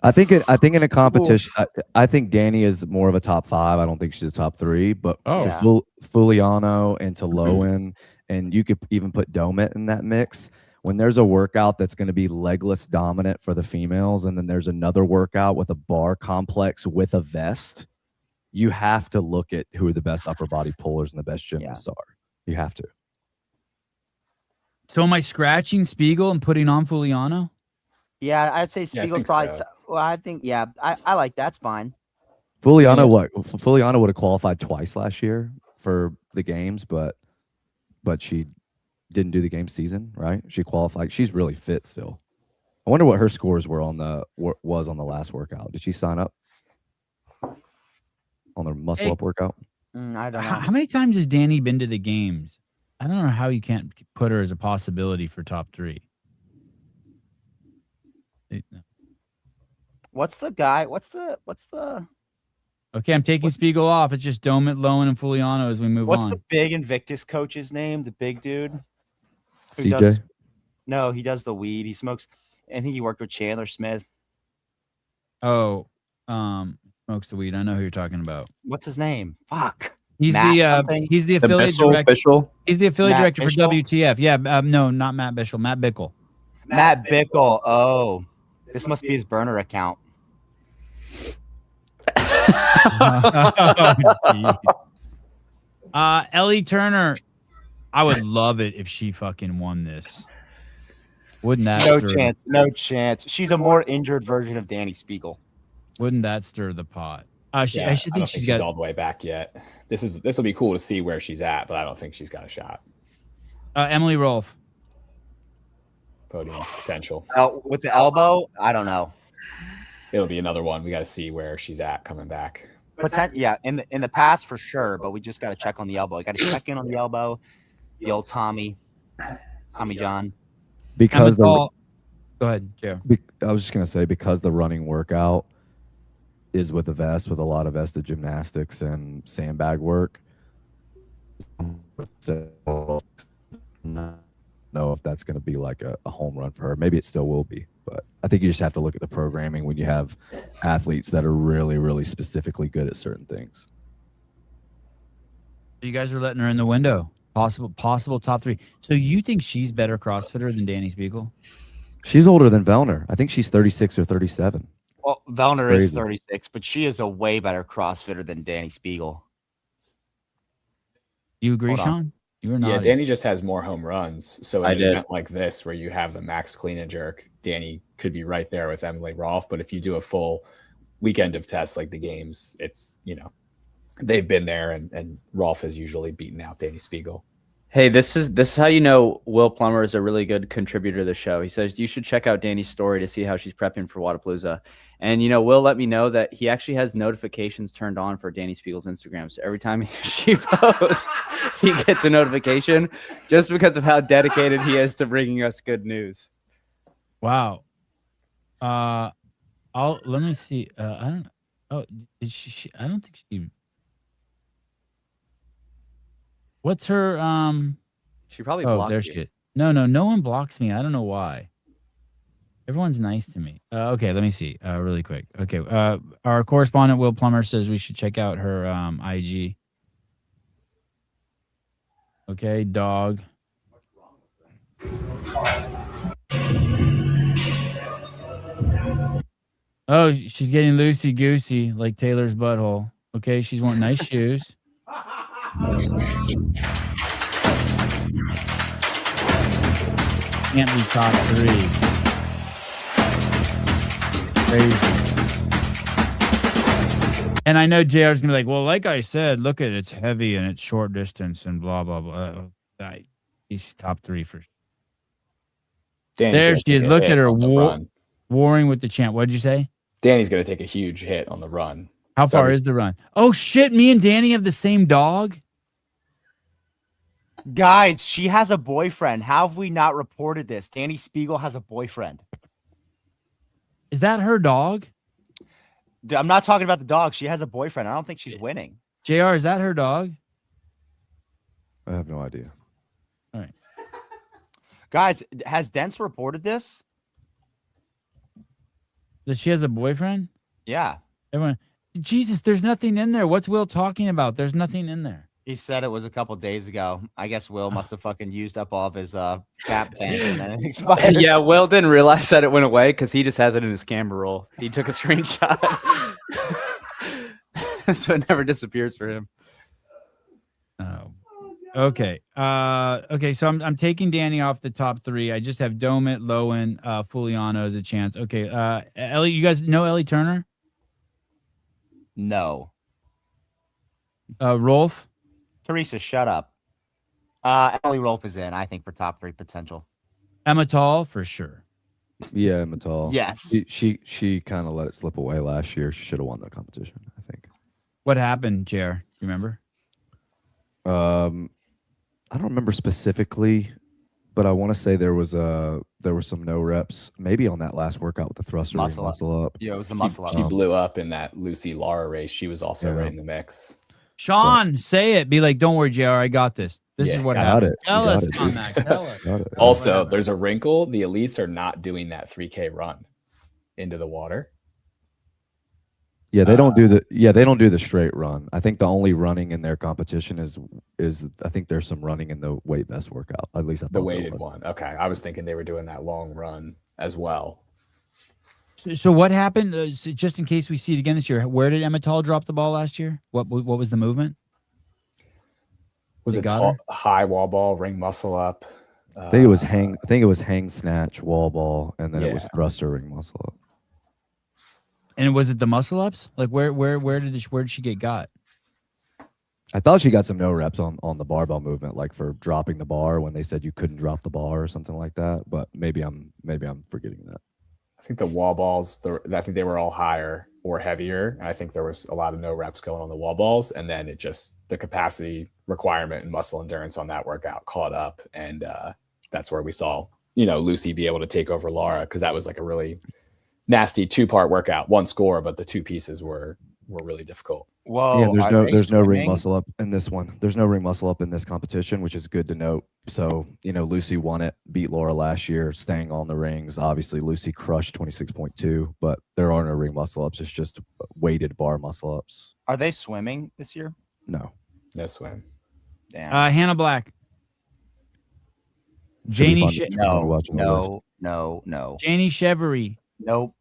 Speaker 5: I think in a competition, I think Dani is more of a top 5. I don't think she's a top 3, but Fuliano and to Lowen, and you could even put Domit in that mix. When there's a workout that's going to be legless dominant for the females, and then there's another workout with a bar complex with a vest, you have to look at who are the best upper body pullers and the best gymnasts are. You have to.
Speaker 3: So am I scratching Spiegel and putting on Fuliano?
Speaker 4: Yeah, I'd say Spiegel's probably.
Speaker 6: So.
Speaker 4: Well, I think I like that's fine.
Speaker 5: Fuliano would have qualified twice last year for the games, but she didn't do the game season, right? She qualified. She's really fit still. I wonder what her scores were on the last workout. Did she sign up on the muscle up workout?
Speaker 4: I don't know.
Speaker 3: How many times has Dani been to the games? I don't know how you can't put her as a possibility for top 3.
Speaker 4: What's the guy? What's the?
Speaker 3: Okay, I'm taking Spiegel off. It's just Domit, Lowen, and Fuliano as we move on.
Speaker 4: What's the big Invictus coach's name? The big dude.
Speaker 5: CJ?
Speaker 4: No, he does the weed. He smokes. I think he worked with Chandler Smith.
Speaker 3: Oh, smokes the weed. I know who you're talking about.
Speaker 4: What's his name? Fuck.
Speaker 3: He's the affiliate director. He's the affiliate director for WTF. Yeah, no, not Matt Bishel. Matt Bickle.
Speaker 4: Matt Bickle. Oh, this must be his burner account.
Speaker 3: Ellie Turner. I would love it if she fucking won this. Wouldn't that?
Speaker 4: No chance. She's a more injured version of Dani Speegle.
Speaker 3: Wouldn't that stir the pot? I should
Speaker 6: I
Speaker 3: think
Speaker 6: don't
Speaker 3: she's
Speaker 6: all the way back yet. This will be cool to see where she's at, but I don't think she's got a shot.
Speaker 3: Emily Rolfe.
Speaker 6: Podium potential.
Speaker 4: With the elbow, I don't know.
Speaker 6: It'll be another one. We got to see where she's at coming back.
Speaker 4: Yeah, in the past for sure, but we just got to check on the elbow. Got to check in on the elbow. The old Tommy John.
Speaker 5: Because
Speaker 3: go ahead, Joe.
Speaker 5: I was just gonna say because the running workout is with a vest with a lot of vested gymnastics and sandbag work. So know if that's going to be like a home run for her. Maybe it still will be, but I think you just have to look at the programming when you have athletes that are really, really specifically good at certain things.
Speaker 3: You guys are letting her in the window. Possible top 3. So you think she's better CrossFitter than Dani Speegle?
Speaker 5: She's older than Velner. I think she's 36 or 37.
Speaker 4: Well, Velner is 36, but she is a way better CrossFitter than Dani Speegle.
Speaker 3: You agree, Sean? You were
Speaker 6: Yeah,
Speaker 3: naughty.
Speaker 6: Danny just has more home runs. So in
Speaker 7: I
Speaker 6: an
Speaker 7: did.
Speaker 6: event like this where you have the max clean and jerk, Danny could be right there with Emily Rolfe. But if you do a full weekend of tests like the games, it's, they've been there, and Rolfe has usually beaten out Dani Speegle.
Speaker 7: Hey, this is how you know Will Plummer is a really good contributor to the show. He says you should check out Dani's story to see how she's prepping for Wodapalooza. And Will let me know that he actually has notifications turned on for Dani Speagle's Instagram. So every time she posts, he gets a notification just because of how dedicated he is to bringing us good news.
Speaker 3: Wow. Let me see. I don't. Oh, did she? I don't think she. What's her
Speaker 7: She probably
Speaker 3: Oh,
Speaker 7: blocked
Speaker 3: there's
Speaker 7: you.
Speaker 3: shit. No one blocks me. I don't know why. Everyone's nice to me. Okay, let me see. Really quick. Okay. Our correspondent Will Plummer says we should check out her IG. Okay, dog. Oh, she's getting loosey goosey like Taylor's butthole. Okay, she's wanting nice shoes. Can't be top 3. Crazy. And I know JR's gonna be like, well, like I said, look at it, it's heavy and it's short distance and blah blah blah. He's top 3 for sure. There she is. Look at her warring with the champ. What did you say?
Speaker 6: Danny's going to take a huge hit on the run.
Speaker 3: How far is the run? Oh shit! Me and Dani have the same dog.
Speaker 4: Guys, she has a boyfriend. How have we not reported this? Dani Speegle has a boyfriend.
Speaker 3: Is that her dog?
Speaker 4: I'm not talking about the dog. She has a boyfriend. I don't think she's winning.
Speaker 3: JR, is that her dog?
Speaker 5: I have no idea.
Speaker 3: All right.
Speaker 4: Guys, has Dents reported this?
Speaker 3: That she has a boyfriend?
Speaker 4: Yeah.
Speaker 3: Everyone, Jesus, there's nothing in there. What's Will talking about? There's nothing in there.
Speaker 4: He said it was a couple days ago. I guess Will must have fucking used up all of his cap bank and then it expired.
Speaker 7: Yeah, Will didn't realize that it went away because he just has it in his camera roll. He took a screenshot. So it never disappears for him.
Speaker 3: Oh. Okay. Okay, so I'm taking Dani off the top 3. I just have Domit, Lowen, Fuliano as a chance. Okay. Ellie, you guys know Ellie Turner?
Speaker 4: No.
Speaker 3: Rolf?
Speaker 4: Teresa, shut up. Emily Rolfe is in, I think, for top 3 potential.
Speaker 3: Emma Tall, for sure.
Speaker 5: Yeah, Matal.
Speaker 4: Yes.
Speaker 5: She kind of let it slip away last year. She should have won the competition, I think.
Speaker 3: What happened, JR? You remember?
Speaker 5: I don't remember specifically, but I want to say there were some no reps, maybe on that last workout with the thruster muscle up.
Speaker 4: Yeah, it was the muscle up.
Speaker 6: She blew up in that Lucy Lara race. She was also right in the mix.
Speaker 3: Sean, say it. Be like, don't worry, JR, I got this. This is what happened. Tell us on that. Tell us.
Speaker 6: Also, there's a wrinkle. The elites are not doing that 3K run into the water.
Speaker 5: Yeah, they don't do the straight run. I think the only running in their competition is I think there's some running in the weight vest workout. At least I thought
Speaker 6: the weighted one. Okay, I was thinking they were doing that long run as well.
Speaker 3: So what happened? Just in case we see it again this year, where did Emma Tall drop the ball last year? What was the movement?
Speaker 6: Was it high wall ball, ring muscle up?
Speaker 5: I think it was hang snatch, wall ball, and then it was thruster ring muscle up.
Speaker 3: And was it the muscle ups? Like where did she get got?
Speaker 5: I thought she got some no reps on the barbell movement, like for dropping the bar when they said you couldn't drop the bar or something like that. But maybe I'm forgetting that.
Speaker 6: I think the wall balls, I think they were all higher or heavier. And I think there was a lot of no reps going on the wall balls. And then it just, the capacity requirement and muscle endurance on that workout caught up. And that's where we saw, Lucy be able to take over Lara, because that was like a really nasty 2-part workout, 1 score, but the 2 pieces were really difficult.
Speaker 4: Whoa.
Speaker 5: Yeah, there's no ring muscle up in this one. There's no ring muscle up in this competition, which is good to note. So, Lucy won it, beat Laura last year, staying on the rings. Obviously, Lucy crushed 26.2, but there are no ring muscle ups. It's just weighted bar muscle ups.
Speaker 4: Are they swimming this year?
Speaker 5: No.
Speaker 6: No swim.
Speaker 4: Damn.
Speaker 3: Hannah Black. Janie.
Speaker 4: No.
Speaker 3: Janie Chevery.
Speaker 4: Nope.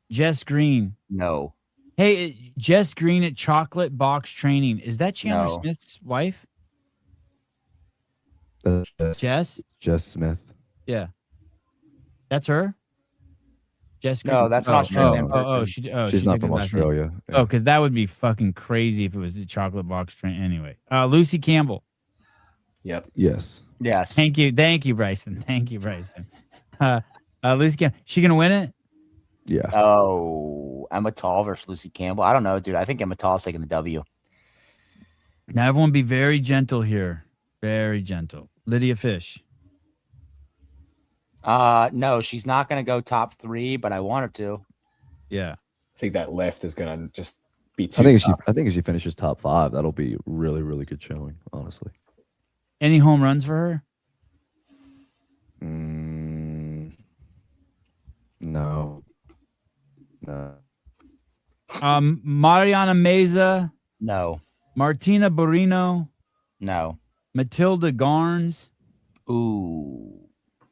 Speaker 3: Jess Green.
Speaker 4: No.
Speaker 3: Hey, Jess Green at Chocolate Box Training. Is that Chandler Smith's wife? Jess?
Speaker 5: Jess Smith.
Speaker 3: Yeah. That's her? Jessica?
Speaker 4: No, that's an Australian person.
Speaker 5: She's
Speaker 3: she
Speaker 5: not
Speaker 3: took
Speaker 5: from
Speaker 3: his last name.
Speaker 5: Australia. Yeah.
Speaker 3: Oh, because that would be fucking crazy if it was the chocolate box train. Anyway, Lucy Campbell.
Speaker 6: Yep.
Speaker 5: Yes.
Speaker 4: Yes.
Speaker 3: Thank you, Bryson. Thank you, Bryson. Lucy Campbell. She gonna win it?
Speaker 5: Yeah.
Speaker 4: Oh, Emma Tall versus Lucy Campbell. I don't know, dude. I think Emma Tall's taking the W.
Speaker 3: Now everyone be very gentle here. Very gentle. Lydia Fish.
Speaker 4: No, she's not going to go top 3, but I want her to.
Speaker 3: Yeah.
Speaker 6: I think that lift is gonna just be too
Speaker 5: I think
Speaker 6: tough.
Speaker 5: if she finishes top 5, that'll be really, really good showing, honestly.
Speaker 3: Any home runs for her?
Speaker 5: No.
Speaker 3: Mariana Meza,
Speaker 4: No.
Speaker 3: Martina Barino,
Speaker 4: No.
Speaker 3: Matilda Garnes,
Speaker 4: Ooh.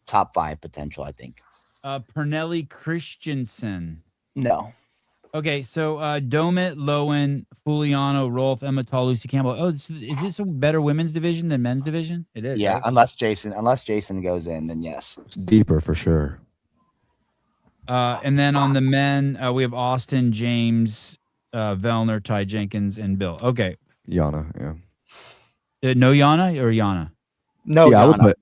Speaker 4: Top 5 potential, I think.
Speaker 3: Pernelli Christensen.
Speaker 4: No.
Speaker 3: Okay, so Domit, Lowen, Fuliano, Rolf, Emma Tall, Lucy Campbell. Oh, is this a better women's division than men's division? It is.
Speaker 4: Yeah,
Speaker 3: right?
Speaker 4: unless Jason goes in, then yes.
Speaker 5: It's deeper for sure.
Speaker 3: And then on the men, we have Austin, James, Velner, Ty Jenkins, and Bill. Okay.
Speaker 5: Yana, yeah.
Speaker 3: No Yana or Yana?
Speaker 4: No,
Speaker 5: yeah,
Speaker 4: Yana.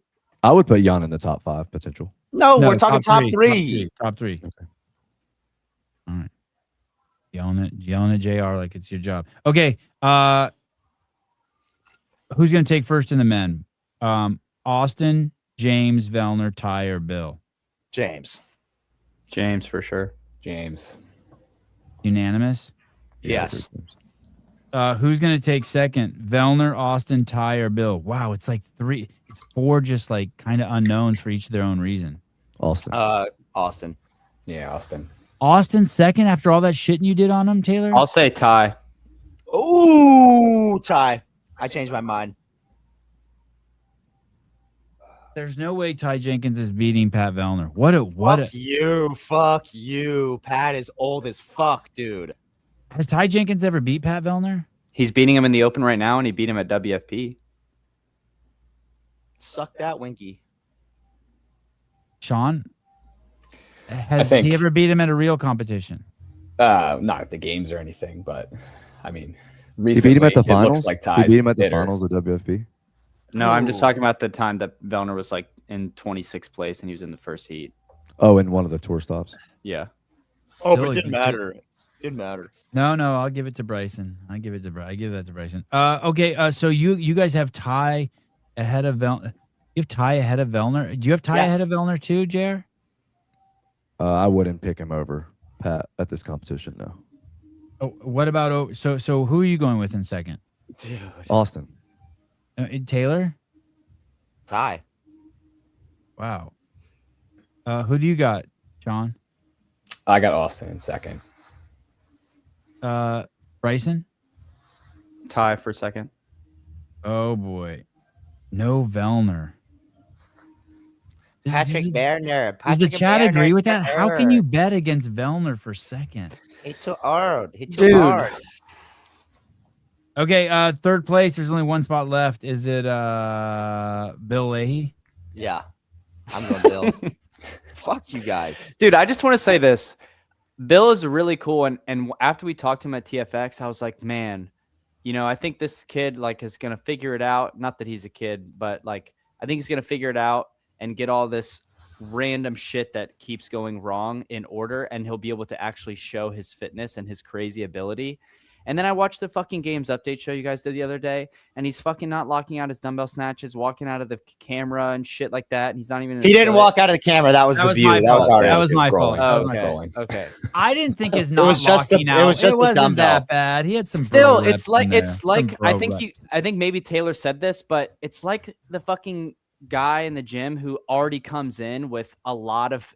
Speaker 5: I would put Yana in the top 5 potential.
Speaker 4: No, we're talking top three.
Speaker 3: Top three.
Speaker 5: Okay.
Speaker 3: All right. Yelling at JR like it's your job. Okay. Who's going to take first in the men? Austin, James, Velner, Ty, or Bill?
Speaker 4: James
Speaker 7: for sure.
Speaker 6: James.
Speaker 3: Unanimous?
Speaker 4: Yes.
Speaker 3: Who's going to take second? Velner, Austin, Ty, or Bill? Wow, it's like 4 just like kind of unknowns for each of their own reason.
Speaker 5: Austin.
Speaker 4: Austin.
Speaker 6: Yeah, Austin.
Speaker 3: Austin second after all that shit you did on him, Taylor?
Speaker 7: I'll say Ty.
Speaker 4: Ooh, Ty. I changed my mind.
Speaker 3: There's no way Ty Jenkins is beating Pat Velner.
Speaker 4: Fuck you. Pat is old as fuck, dude.
Speaker 3: Has Ty Jenkins ever beat Pat Velner?
Speaker 7: He's beating him in the Open right now, and he beat him at WFP.
Speaker 4: Suck that, Winky.
Speaker 3: Sean? Has he ever beat him at a real competition?
Speaker 6: Not at the games or anything, but I mean,
Speaker 5: He
Speaker 6: recently
Speaker 5: beat him at the
Speaker 6: it
Speaker 5: finals.
Speaker 6: looks like
Speaker 5: He
Speaker 6: Ty's
Speaker 5: beat him at the
Speaker 6: hitter.
Speaker 5: finals of WFP.
Speaker 7: No, I'm just talking about the time that Velner was like in 26th place and he was in the first heat.
Speaker 5: Oh, in one of the tour stops.
Speaker 7: Yeah.
Speaker 4: Oh,
Speaker 3: Still
Speaker 4: but
Speaker 3: a
Speaker 4: it didn't
Speaker 3: good-
Speaker 4: matter. Didn't matter.
Speaker 3: No, I'll give it to Bryson. I give that to Bryson. Okay, so you guys have Ty ahead of Velner. You have Ty ahead of Velner. Do you have Ty ahead of Velner too, Jer?
Speaker 5: I wouldn't pick him over Pat at this competition, no.
Speaker 3: Oh, what about so who are you going with in second?
Speaker 4: Dude.
Speaker 5: Austin.
Speaker 3: Taylor?
Speaker 4: Ty.
Speaker 3: Wow. Who do you got, John?
Speaker 6: I got Austin in second.
Speaker 3: Bryson?
Speaker 7: Ty for second.
Speaker 3: Oh boy. No Velner.
Speaker 4: Patrick Velner.
Speaker 3: Does the chat agree with that? How can you bet against Velner for second?
Speaker 4: He too hard. Hard.
Speaker 3: Okay, third place. There's only one spot left. Is it Bill Leahy?
Speaker 4: Yeah. I'm going Bill. Fuck you guys.
Speaker 7: Dude, I just want to say this. Bill is really cool. And after we talked to him at TFX, I was like, man, I think this kid like is going to figure it out. Not that he's a kid, but like, I think he's going to figure it out and get all this random shit that keeps going wrong in order. And he'll be able to actually show his fitness and his crazy ability. And then I watched the fucking games update show you guys did the other day, and he's fucking not locking out his dumbbell snatches, walking out of the camera and shit like that. And he's not even.
Speaker 4: He didn't walk out of the camera. That was the view. That was our.
Speaker 3: That was my fault.
Speaker 7: Okay.
Speaker 3: I didn't think his not
Speaker 4: It was just the-
Speaker 3: locking out.
Speaker 4: it was just the
Speaker 3: wasn't
Speaker 4: dumbbell.
Speaker 3: that bad. He had some.
Speaker 7: Still,
Speaker 3: bro
Speaker 7: it's
Speaker 3: reps in there.
Speaker 7: like
Speaker 3: Some
Speaker 7: I
Speaker 3: bro
Speaker 7: think
Speaker 3: reps.
Speaker 7: I think maybe Taylor said this, but it's like the fucking guy in the gym who already comes in with a lot of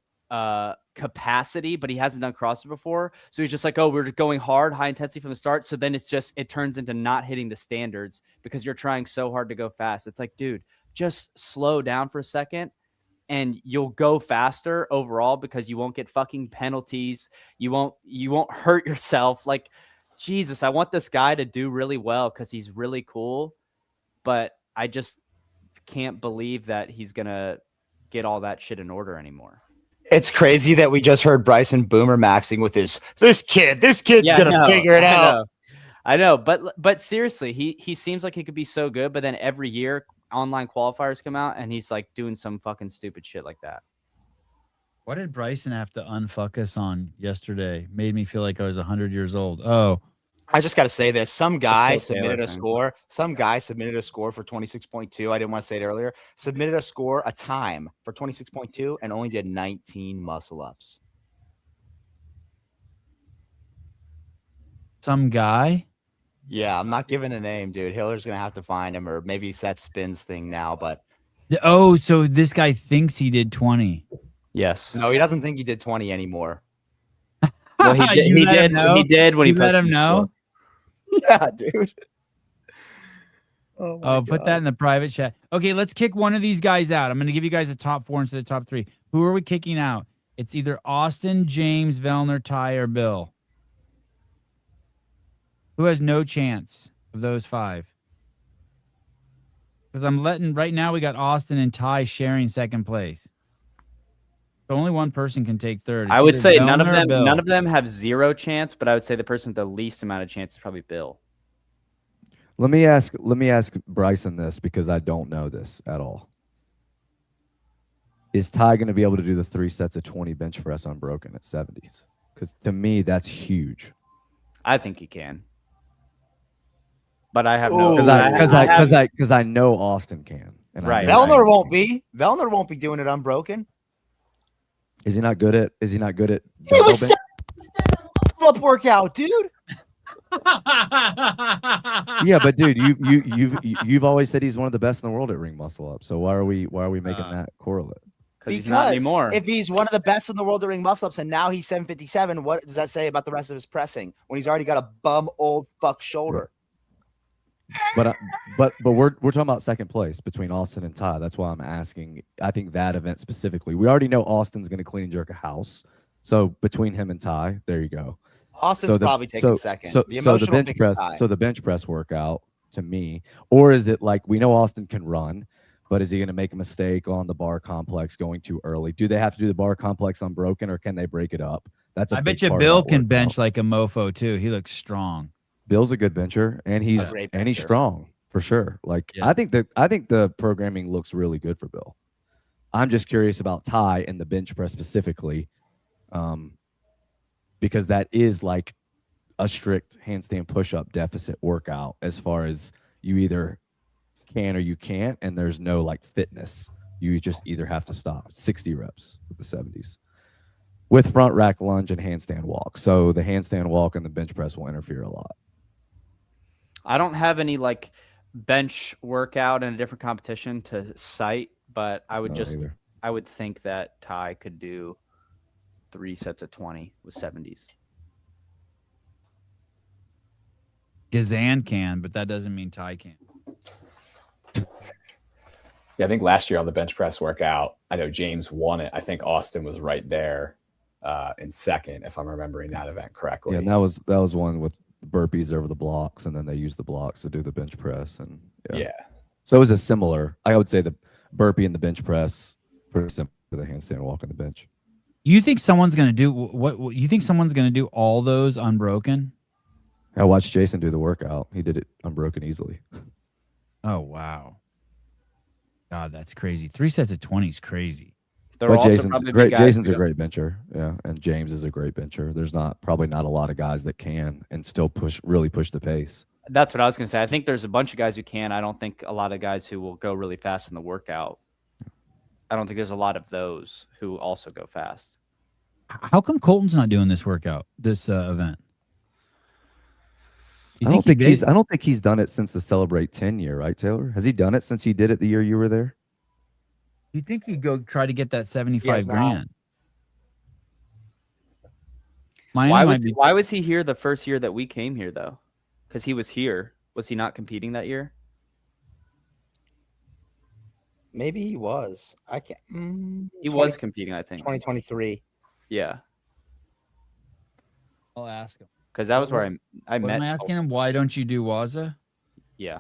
Speaker 7: capacity, but he hasn't done CrossFit before. So he's just like, oh, we're just going hard, high intensity from the start. So then it turns into not hitting the standards because you're trying so hard to go fast. It's like, dude, just slow down for a second and you'll go faster overall because you won't get fucking penalties. You won't hurt yourself. Like, Jesus, I want this guy to do really well because he's really cool. But I just can't believe that he's gonna get all that shit in order anymore.
Speaker 4: It's crazy that we just heard Bryson boomer maxing with this kid's
Speaker 7: Yeah,
Speaker 4: gonna figure it out.
Speaker 7: I know, but seriously, he seems like he could be so good, but then every year online qualifiers come out and he's like doing some fucking stupid shit like that.
Speaker 3: What did Bryson have to unfuck us on yesterday? Made me feel like I was 100 years old. Oh,
Speaker 4: I just got to say this. Some guy submitted a
Speaker 7: thing.
Speaker 4: score. Some guy submitted a score for 26.2. I didn't want to say it earlier. Submitted a time for 26.2 and only did 19 muscle ups.
Speaker 3: some guy.
Speaker 4: Yeah, I'm not giving a name, dude. Hiller's going to have to find him, or maybe it's that spins thing now, but
Speaker 3: Oh, so this guy thinks he did 20.
Speaker 7: Yes.
Speaker 4: no, he doesn't think he did 20 anymore.
Speaker 7: Well, he did.
Speaker 3: You
Speaker 7: He
Speaker 3: let him
Speaker 7: did.
Speaker 3: know?
Speaker 7: He did when
Speaker 3: You
Speaker 7: he
Speaker 3: let
Speaker 7: posted
Speaker 3: him
Speaker 7: his
Speaker 3: know?
Speaker 7: score.
Speaker 4: Yeah, dude.
Speaker 3: Oh, put that in the private chat. Okay, let's kick one of these guys out. I'm going to give you guys a top 4 instead of top 3. Who are we kicking out? It's either Austin, James, Velner, Ty, or Bill. Who has no chance of those 5? Because I'm letting right now we got Austin and Ty sharing second place. So only one person can take third.
Speaker 7: I
Speaker 3: It's
Speaker 7: would
Speaker 3: either
Speaker 7: say none of
Speaker 3: Velner or
Speaker 7: them.
Speaker 3: Bill.
Speaker 7: None of them have 0 chance, but I would say the person with the least amount of chance is probably Bill.
Speaker 5: Let me ask Bryson this, because I don't know this at all. Is Ty going to be able to do the 3 sets of 20 bench press unbroken at 70s? Because to me, that's huge.
Speaker 7: I think he can, but I have no.
Speaker 5: Because I know Austin can. And
Speaker 7: Right.
Speaker 5: I know
Speaker 4: Velner
Speaker 5: James
Speaker 4: won't
Speaker 5: can.
Speaker 4: be. Velner won't be doing it unbroken.
Speaker 5: Is he not good at?
Speaker 4: He was
Speaker 5: dumbbell bench?
Speaker 4: flip workout, dude.
Speaker 5: Yeah, but dude, you've always said he's one of the best in the world at ring muscle up. So why are we making that correlate?
Speaker 7: Because he's not anymore.
Speaker 4: If he's one of the best in the world doing muscle ups and now he's 757, what does that say about the rest of his pressing when he's already got a bum old fuck shoulder?
Speaker 5: But we're talking about second place between Austin and Ty. That's why I'm asking. I think that event specifically. We already know Austin's going to clean and jerk a house. So between him and Ty, there you go.
Speaker 4: Austin's probably taking second.
Speaker 5: So the bench press. So the bench press workout to me, or is it like we know Austin can run, but is he going to make a mistake on the bar complex going too early? Do they have to do the bar complex unbroken, or can they break it up? That's a
Speaker 3: I
Speaker 5: big
Speaker 3: bet you
Speaker 5: part of
Speaker 3: Bill
Speaker 5: that
Speaker 3: can
Speaker 5: workout.
Speaker 3: bench like a mofo too. He looks strong.
Speaker 5: Bill's a good bencher, and he's strong for sure. Like
Speaker 3: Yeah.
Speaker 5: I think the programming looks really good for Bill. I'm just curious about Ty and the bench press specifically, because that is like a strict handstand push-up deficit workout as far as you either can or you can't, and there's no like fitness. You just either have to stop 60 reps with the 70s with front rack lunge and handstand walk. So the handstand walk and the bench press will interfere a lot.
Speaker 7: I don't have any like bench workout in a different competition to cite, but I would I would think that Ty could do 3 sets of 20 with 70s.
Speaker 3: Gazan can, but that doesn't mean Ty can.
Speaker 6: Yeah, I think last year on the bench press workout, I know James won it. I think Austin was right there in second, if I'm remembering that event correctly.
Speaker 5: Yeah, and that was one with burpees over the blocks, and then they used the blocks to do the bench press. And yeah. So it was a similar. I would say the burpee and the bench press pretty similar to the handstand walk on the bench.
Speaker 3: You think someone's gonna do what? You think someone's gonna do all those unbroken?
Speaker 5: I watched Jason do the workout. He did it unbroken easily.
Speaker 3: Oh wow, God, that's crazy. 3 sets of 20 is crazy.
Speaker 5: But Jason's great. Jason's a great bencher. Yeah, and James is a great bencher. There's probably not a lot of guys that can and still really push the pace.
Speaker 7: That's what I was going to say. I think there's a bunch of guys who can. I don't think a lot of guys who will go really fast in the workout. I don't think there's a lot of those who also go fast.
Speaker 3: How come Colton's not doing this workout, this event?
Speaker 5: I don't think he's done it since the Celebrate 10 year, right, Taylor? Has he done it since he did it the year you were there?
Speaker 3: You think he'd go try to get that 75 grand?
Speaker 7: Why was he here the first year that we came here though? Because he was here. Was he not competing that year?
Speaker 4: Maybe he was. I can't.
Speaker 7: He was competing, I think.
Speaker 4: 2023.
Speaker 7: Yeah.
Speaker 3: I'll ask him.
Speaker 7: Because that was where I met.
Speaker 3: I'm asking him, why don't you do Waza?
Speaker 7: Yeah.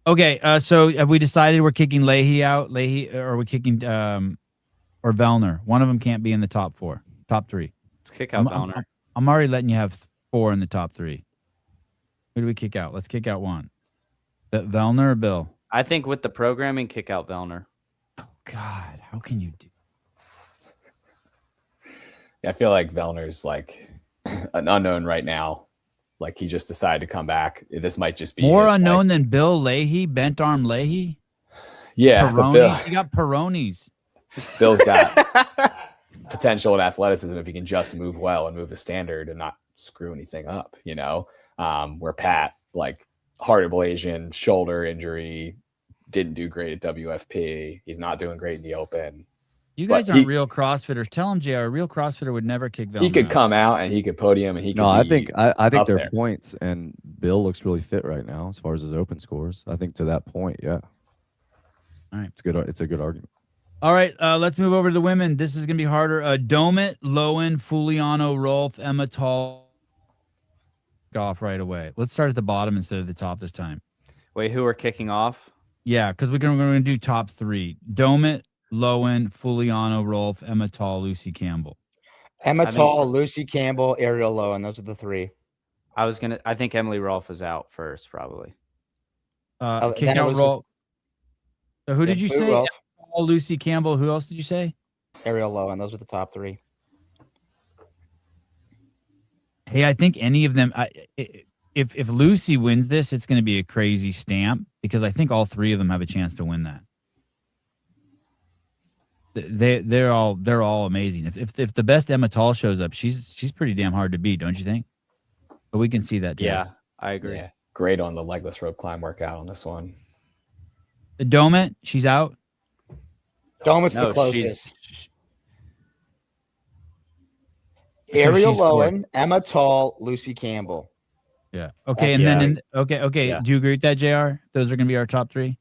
Speaker 3: Okay, so have we decided we're kicking Leahy out? Leahy, or are we kicking or Velner? One of them can't be in the top 3.
Speaker 7: Let's kick out Velner.
Speaker 3: I'm already letting you have 4 in the top 3. Who do we kick out? Let's kick out one. Velner or Bill?
Speaker 7: I think with the programming, kick out Velner.
Speaker 3: Oh God, how can you do?
Speaker 6: Yeah, I feel like Velner's like an unknown right now. Like he just decided to come back. This might just be
Speaker 3: more
Speaker 6: his,
Speaker 3: unknown
Speaker 6: like,
Speaker 3: than Bill Leahy, bent arm Leahy.
Speaker 6: Yeah, but Bill,
Speaker 3: Peronis. You got Peronis.
Speaker 6: Bill's got potential and athleticism if he can just move well and move the standard and not screw anything up, you know. Where Pat, like heart ablation, shoulder injury, didn't do great at WFP. He's not doing great in the Open.
Speaker 3: You guys aren't real CrossFitters. Tell him, JR, a real CrossFitter would never kick Velner.
Speaker 6: He could come out and he could podium and he could.
Speaker 5: No, I think they're
Speaker 6: there.
Speaker 5: points, and Bill looks really fit right now as far as his Open scores. I think to that point, yeah.
Speaker 3: All right,
Speaker 5: it's good. It's a good argument.
Speaker 3: All right, let's move over to the women. This is gonna be harder. Domit, Lowen, Fuliano, Rolf, Emma Tall. Off right away. Let's start at the bottom instead of the top this time.
Speaker 7: Wait, who are kicking off?
Speaker 3: Yeah, because we're gonna do top 3. Domit, Lowen, Fuliano, Rolf, Emma Tall, Lucy Campbell.
Speaker 4: Emma Tall, Lucy Campbell, Ariel Lowen. Those are the 3.
Speaker 7: I think Emily Rolf was out first, probably.
Speaker 3: Kick out Rolf. So who did you say?
Speaker 4: Rolf.
Speaker 3: Lucy Campbell. Who else did you say?
Speaker 4: Ariel Lowen. Those are the top 3.
Speaker 3: Hey, I think any of them. If Lucy wins this, it's going to be a crazy stamp because I think all 3 of them have a chance to win that. They're all amazing. If the best Emma Tall shows up, she's pretty damn hard to beat, don't you think? But we can see that too.
Speaker 7: Yeah, I agree.
Speaker 6: Yeah, great on the legless rope climb workout on this one.
Speaker 3: The Domit, she's out.
Speaker 4: Domit's the closest. Ariel Lowen, Emma Tall, Lucy Campbell.
Speaker 3: Yeah. Okay, okay.
Speaker 7: Yeah.
Speaker 3: Do you agree with that, JR? Those are going to be our top 3.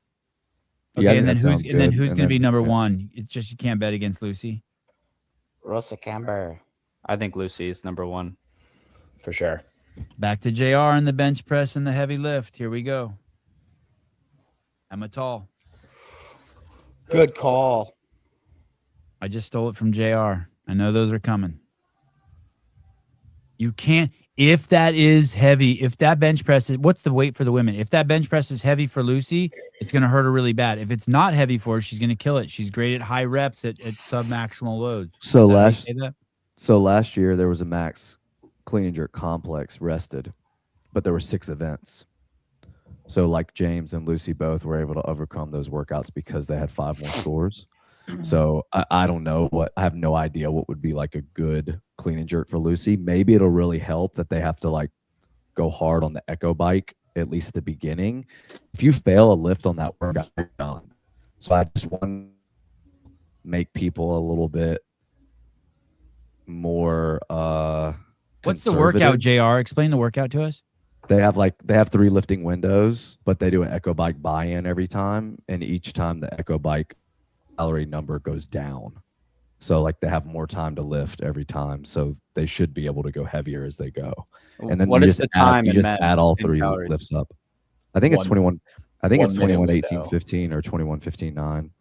Speaker 3: Okay,
Speaker 5: Yeah,
Speaker 3: and then who's
Speaker 5: good.
Speaker 3: going to be number 1? It's just you can't bet against Lucy.
Speaker 4: Rosa Camber.
Speaker 7: I think Lucy is number 1.
Speaker 6: For sure.
Speaker 3: Back to JR in the bench press and the heavy lift. Here we go. Emma Tall.
Speaker 4: Good call.
Speaker 3: I just stole it from JR. I know those are coming. You can't, if that is heavy, if that bench press is, what's the weight for the women? If that bench press is heavy for Lucy, it's going to hurt her really bad. If it's not heavy for her, she's going to kill it. She's great at high reps at sub-maximal loads.
Speaker 5: So last year there was a max clean and jerk complex rested, but there were 6 events. So like James and Lucy both were able to overcome those workouts because they had 5 more scores. So I don't know I have no idea what would be like a good clean and jerk for Lucy. Maybe it'll really help that they have to like go hard on the echo bike, at least at the beginning. If you fail a lift on that workout, you're done. So I just want to make people a little bit more
Speaker 3: what's the workout, JR? Explain the workout to us.
Speaker 5: They have 3 lifting windows, but they do an echo bike buy-in every time, and each time the echo bike calorie number goes down. So like they have more time to lift every time. So they should be able to go heavier as they go. And then
Speaker 7: what is the time?
Speaker 5: You just add all 3 lifts up. I think it's 21. I think it's 21, 18, 15 or 21, 15, 9.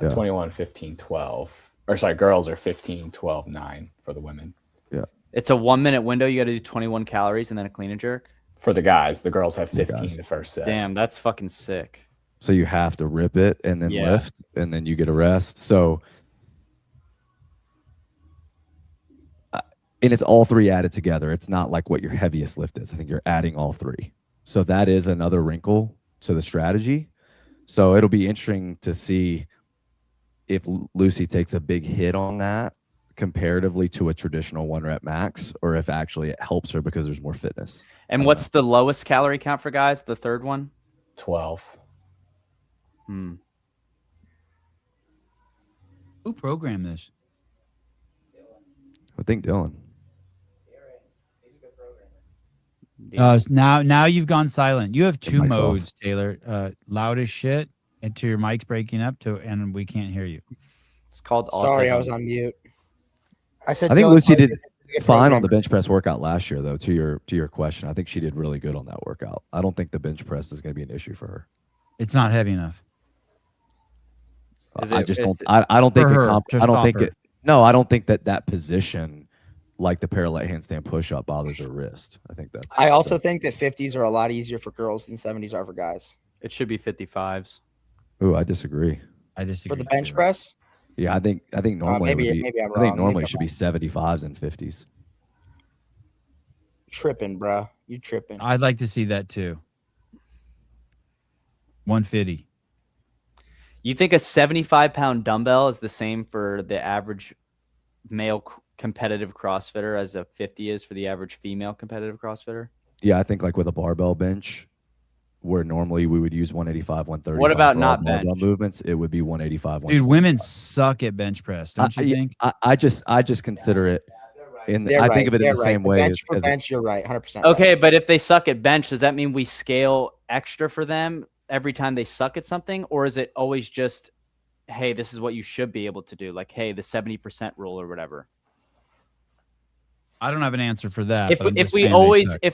Speaker 6: 21, 15, 12. Or sorry, girls are 15, 12, 9 for the women.
Speaker 5: Yeah.
Speaker 7: It's a 1-minute window. You got to do 21 calories and then a clean and jerk.
Speaker 6: For the guys, the girls have 15 the first set.
Speaker 7: Damn, that's fucking sick.
Speaker 5: So you have to rip it and then lift, and then you get a rest. So, and it's all 3 added together. It's not like what your heaviest lift is. I think you're adding all 3. So that is another wrinkle to the strategy. So it'll be interesting to see if Lucy takes a big hit on that comparatively to a traditional 1-rep max, or if actually it helps her because there's more fitness.
Speaker 7: And what's the lowest calorie count for guys? The third one?
Speaker 6: 12.
Speaker 3: Who programmed this?
Speaker 5: I think Dylan.
Speaker 3: Now you've gone silent. You have 2
Speaker 5: mic's
Speaker 3: modes,
Speaker 5: off.
Speaker 3: Taylor. Loud as shit, and to your mic's breaking up, and we can't hear you.
Speaker 7: It's called autism.
Speaker 4: Sorry, I was on mute. I said.
Speaker 5: I think
Speaker 4: Dylan
Speaker 5: Lucy
Speaker 4: played
Speaker 5: did. fine on the bench press workout last year, though. To your question, I think she did really good on that workout. I don't think the bench press is going to be an issue for her.
Speaker 3: It's not heavy enough.
Speaker 5: I just don't. I don't think I don't think it. No, I don't think that position, like the parallel handstand push-up, bothers her wrist. I think that's.
Speaker 4: I also think that 50s are a lot easier for girls than 70s are for guys.
Speaker 7: It should be 55s.
Speaker 5: Ooh, I disagree.
Speaker 4: For the bench press.
Speaker 5: Yeah, I think normally
Speaker 4: maybe I'm wrong.
Speaker 5: I think normally it should be 75s and 50s.
Speaker 4: Tripping, bro. You tripping.
Speaker 3: I'd like to see that too. 150.
Speaker 7: You think a 75-pound dumbbell is the same for the average male competitive CrossFitter as a 50 is for the average female competitive CrossFitter?
Speaker 5: Yeah, I think like with a barbell bench, where normally we would use 185, 130.
Speaker 7: What about not bench
Speaker 5: movements? It would be 185.
Speaker 3: Dude, women suck at bench press, don't you think?
Speaker 5: I just consider it. I think of it in the same way.
Speaker 4: Bench, you're right, 100%.
Speaker 7: Okay, but if they suck at bench, does that mean we scale extra for them every time they suck at something, or is it always just, hey, this is what you should be able to do, like, hey, the 70% rule or whatever?
Speaker 3: I don't have an answer for that.
Speaker 7: If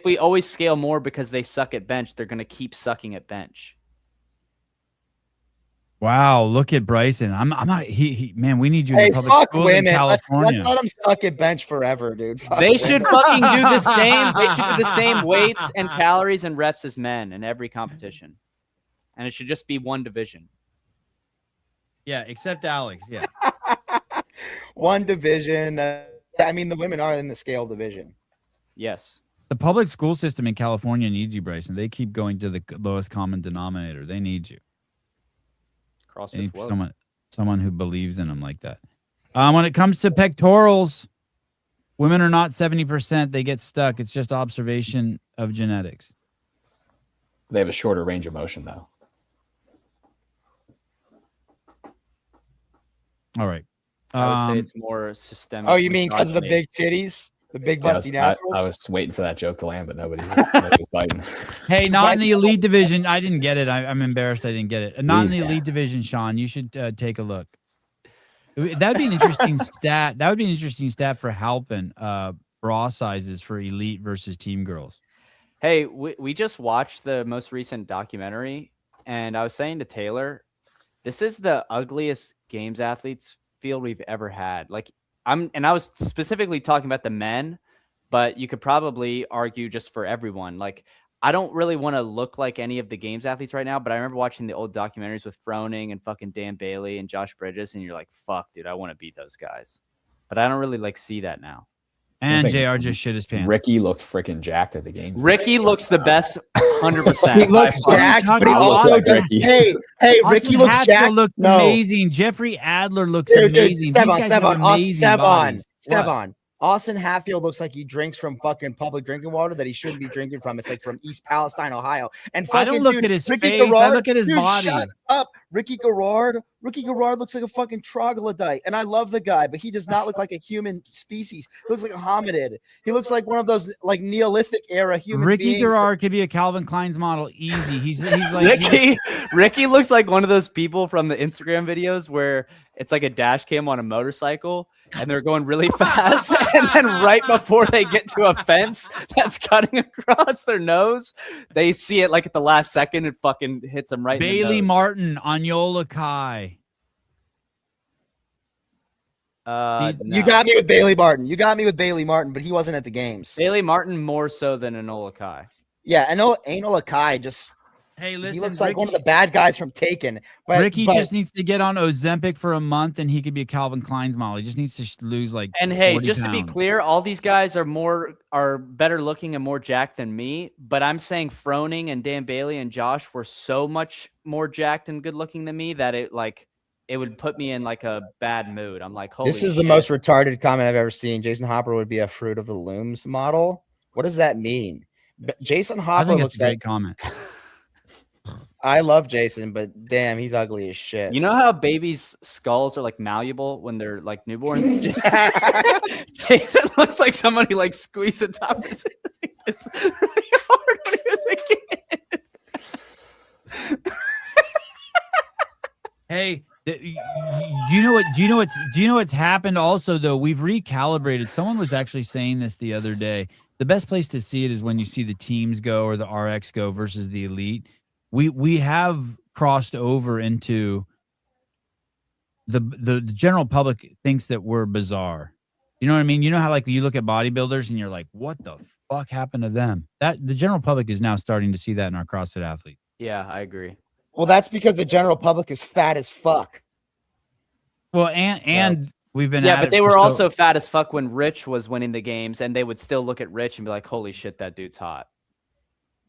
Speaker 7: we always scale more because they suck at bench, they're going to keep sucking at bench.
Speaker 3: Wow, look at Bryson. I'm not. Man, we need you in the public
Speaker 4: fuck
Speaker 3: schools
Speaker 4: women.
Speaker 3: in California.
Speaker 4: Let's let them suck at bench forever, dude.
Speaker 7: They should fucking do the same. They should do the same weights and calories and reps as men in every competition, and it should just be one division.
Speaker 3: Yeah, except Alex. Yeah,
Speaker 4: one division. I mean, the women are in the scale division.
Speaker 7: Yes.
Speaker 3: The public school system in California needs you, Bryson. They keep going to the lowest common denominator. They need you. They need someone who believes in them like that. When it comes to pectorals, women are not 70%. They get stuck. It's just observation of genetics.
Speaker 6: They have a shorter range of motion, though.
Speaker 3: All right.
Speaker 7: I would say it's more systemic.
Speaker 4: Oh, you mean because of the big titties? The big busty naturals?
Speaker 6: I was waiting for that joke to land, but nobody was biting.
Speaker 3: Hey, not in the elite division. I didn't get it. I'm embarrassed I didn't get it. Not in the elite division, Sean. You should take a look. That'd be an interesting stat. That would be an interesting stat for Halpin. Bra sizes for elite versus team girls.
Speaker 7: Hey, we just watched the most recent documentary, and I was saying to Taylor, this is the ugliest games athletes field we've ever had. Like, I was specifically talking about the men, but you could probably argue just for everyone. Like, I don't really want to look like any of the games athletes right now, but I remember watching the old documentaries with Froning and fucking Dan Bailey and Josh Bridges, and you're like, fuck, dude, I want to beat those guys. But I don't really see that now.
Speaker 3: And JR just shit his pants.
Speaker 6: Ricky looked freaking jacked at the games.
Speaker 7: Ricky looks the best, 100%.
Speaker 4: He looks jacked, but he also does. Hey, Ricky looks jacked.
Speaker 3: Looks amazing. Jeffrey Adler looks amazing.
Speaker 4: Step on. Austin Hatfield looks like he drinks from fucking public drinking water that he shouldn't be drinking from. It's like from East Palestine, Ohio. And
Speaker 3: I don't look at his face. I look at his body.
Speaker 4: Shut up. Ricky Garrard looks like a fucking troglodyte. And I love the guy, but he does not look like a human species. He looks like a hominid. He looks like one of those like Neolithic era human
Speaker 3: Ricky
Speaker 4: beings.
Speaker 3: Garrard could be a Calvin Klein's model. Easy. He's like
Speaker 7: Ricky looks like one of those people from the Instagram videos where it's like a dash cam on a motorcycle and they're going really fast. And then right before they get to a fence that's cutting across their nose, they see it like at the last second and fucking hits them right
Speaker 3: Bailey
Speaker 7: in the nose.
Speaker 3: Martin, Anyola Kai.
Speaker 4: You got me with Bailey Martin. But he wasn't at the games.
Speaker 7: Bailey Martin more so than Enola Kai.
Speaker 4: Yeah, Enola Kai just...
Speaker 3: Hey, listen,
Speaker 4: he looks like one of the bad guys from Taken. But
Speaker 3: Ricky just needs to get on Ozempic for a month, and he could be a Calvin Klein's model. He just needs to lose like.
Speaker 7: And hey,
Speaker 3: 40
Speaker 7: just
Speaker 3: pounds.
Speaker 7: to be clear, all these guys are better looking and more jacked than me. But I'm saying Froning and Dan Bailey and Josh were so much more jacked and good looking than me that it would put me in like a bad mood. I'm like, holy
Speaker 4: this is
Speaker 7: shit.
Speaker 4: the most retarded comment I've ever seen. Jason Hopper would be a fruit of the looms model. What does that mean? Jason Hopper looks
Speaker 3: a great comment.
Speaker 4: I love Jason, but damn, he's ugly as shit.
Speaker 7: You know how babies' skulls are like malleable when they're like newborns? Jason looks like somebody like squeezed the top of his it's really hard when he was a kid.
Speaker 3: Hey, you know what's happened also though? We've recalibrated. Someone was actually saying this the other day. The best place to see it is when you see the teams go or the RX go versus the elite. We have crossed over into the general public thinks that we're bizarre. You know what I mean? You know how like you look at bodybuilders and you're like, what the fuck happened to them? That the general public is now starting to see that in our CrossFit athletes.
Speaker 7: Yeah, I agree.
Speaker 4: Well, that's because the general public is fat as fuck.
Speaker 3: Well, and we've been
Speaker 7: Yeah,
Speaker 3: at
Speaker 7: but
Speaker 3: it
Speaker 7: they
Speaker 3: for
Speaker 7: were
Speaker 3: so-
Speaker 7: also fat as fuck when Rich was winning the games, and they would still look at Rich and be like, "Holy shit, that dude's hot."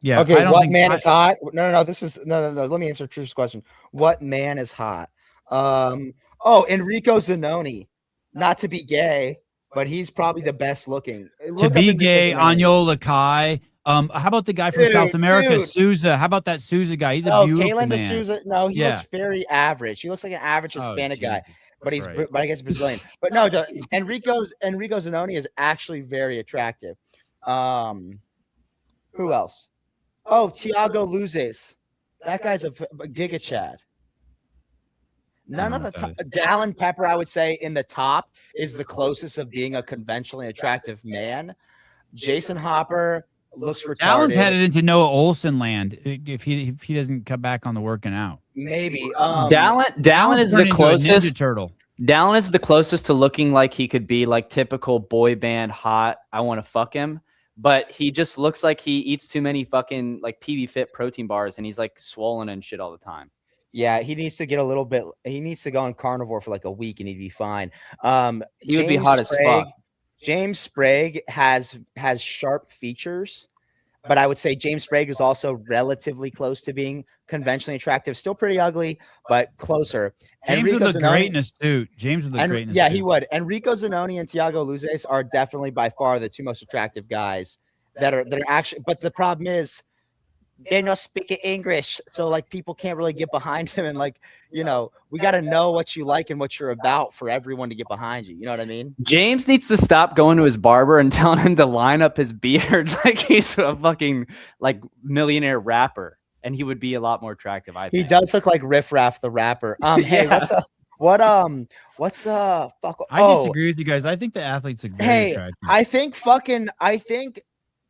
Speaker 3: yeah.
Speaker 4: Okay,
Speaker 3: I don't
Speaker 4: what
Speaker 3: think
Speaker 4: man is hot? No. This is no. Let me answer Trish's question. What man is hot? Enrico Zanoni. Not to be gay, but he's probably the best looking.
Speaker 3: to
Speaker 4: Look up
Speaker 3: be
Speaker 4: Enrico
Speaker 3: gay,
Speaker 4: Zanoni.
Speaker 3: Anyo Lakai. How about the guy from
Speaker 4: Dude,
Speaker 3: South America,
Speaker 4: dude.
Speaker 3: Souza? How about that Souza guy? He's a
Speaker 4: No,
Speaker 3: beautiful
Speaker 4: Kalen
Speaker 3: man.
Speaker 4: D'Souza. No, he
Speaker 3: Yeah.
Speaker 4: looks very average. He looks like an average Hispanic guy,
Speaker 3: Jesus
Speaker 4: but he's
Speaker 3: Christ.
Speaker 4: but I guess Brazilian. But no, Enrico Zanoni is actually very attractive. Who else? Oh, Thiago Luzes. That guy's a giga chad. None of the top. Dallin Pepper, I would say, in the top is the closest of being a conventionally attractive man. Jason Hopper looks retarded.
Speaker 3: Allen's headed into Noah Olsen land if he doesn't cut back on the working out.
Speaker 4: Maybe.
Speaker 7: Dallin is the
Speaker 3: turned into a Ninja
Speaker 7: closest.
Speaker 3: turtle.
Speaker 7: Dallin is the closest to looking like he could be like typical boy band hot. I want to fuck him, but he just looks like he eats too many fucking like PB Fit protein bars, and he's like swollen and shit all the time.
Speaker 4: Yeah, he needs to get a little bit. He needs to go on carnivore for like a week, and he'd be fine.
Speaker 7: He would be hot as fuck.
Speaker 4: James Sprague has sharp features, but I would say James Sprague is also relatively close to being conventionally attractive. Still pretty ugly, but closer.
Speaker 3: James
Speaker 4: Enrico
Speaker 3: would look
Speaker 4: Zanoni-
Speaker 3: great in a suit. James would look great in a
Speaker 4: yeah,
Speaker 3: suit.
Speaker 4: he would. Enrico Zanoni and Thiago Luzes are definitely by far the two most attractive guys that are actually. But the problem is, they're not speaking English, so like people can't really get behind him, and like we got to know what you like and what you're about for everyone to get behind you. You know what I mean?
Speaker 7: James needs to stop going to his barber and telling him to line up his beard like he's a fucking like millionaire rapper, and he would be a lot more attractive. I think.
Speaker 4: He does look like Riff Raff the rapper. Hey,
Speaker 7: Yeah.
Speaker 4: what's fuck?
Speaker 3: I disagree with you guys. I think the athletes look very attractive.
Speaker 4: I think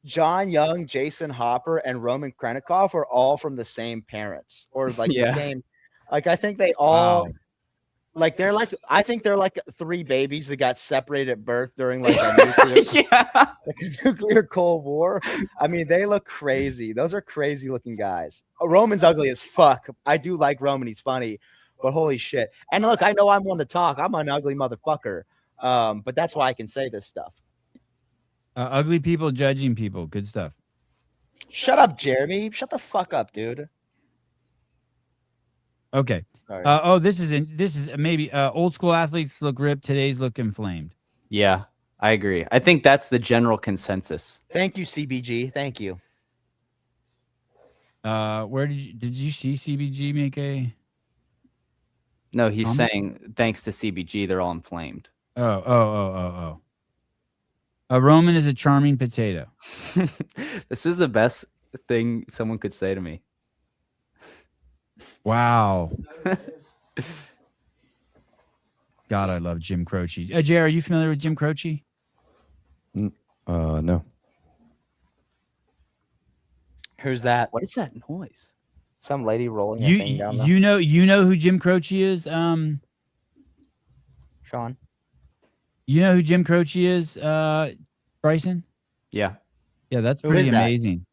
Speaker 4: John Young, Jason Hopper, and Roman Krennikov are all from the same parents, or like the same. Like I think they all, like they're like I think they're like three babies that got separated at birth during like a nuclear Cold War. I mean, they look crazy. Those are crazy looking guys. Roman's ugly as fuck. I do like Roman. He's funny, but holy shit. And look, I know I'm one to talk. I'm an ugly motherfucker. But that's why I can say this stuff.
Speaker 3: Ugly people judging people. Good stuff.
Speaker 4: Shut up, Jeremy. Shut the fuck up, dude.
Speaker 3: Okay. This is maybe old school athletes look ripped. Today's look inflamed.
Speaker 7: Yeah, I agree. I think that's the general consensus.
Speaker 4: Thank you, CBG. Thank you.
Speaker 3: Where did you see CBG make a?
Speaker 7: No, he's saying thanks to CBG, they're all inflamed.
Speaker 3: Oh. A Roman is a charming potato.
Speaker 7: This is the best thing someone could say to me.
Speaker 3: Wow. God, I love Jim Croce. Jay, are you familiar with Jim Croce?
Speaker 5: No.
Speaker 4: Who's that?
Speaker 7: What is that noise?
Speaker 4: Some lady rolling a thing down the...
Speaker 3: You know who Jim Croce is?
Speaker 4: Sean.
Speaker 3: You know who Jim Croce is, Bryson?
Speaker 7: Yeah.
Speaker 3: Yeah, that's
Speaker 4: Who
Speaker 3: pretty
Speaker 4: is that?
Speaker 3: amazing.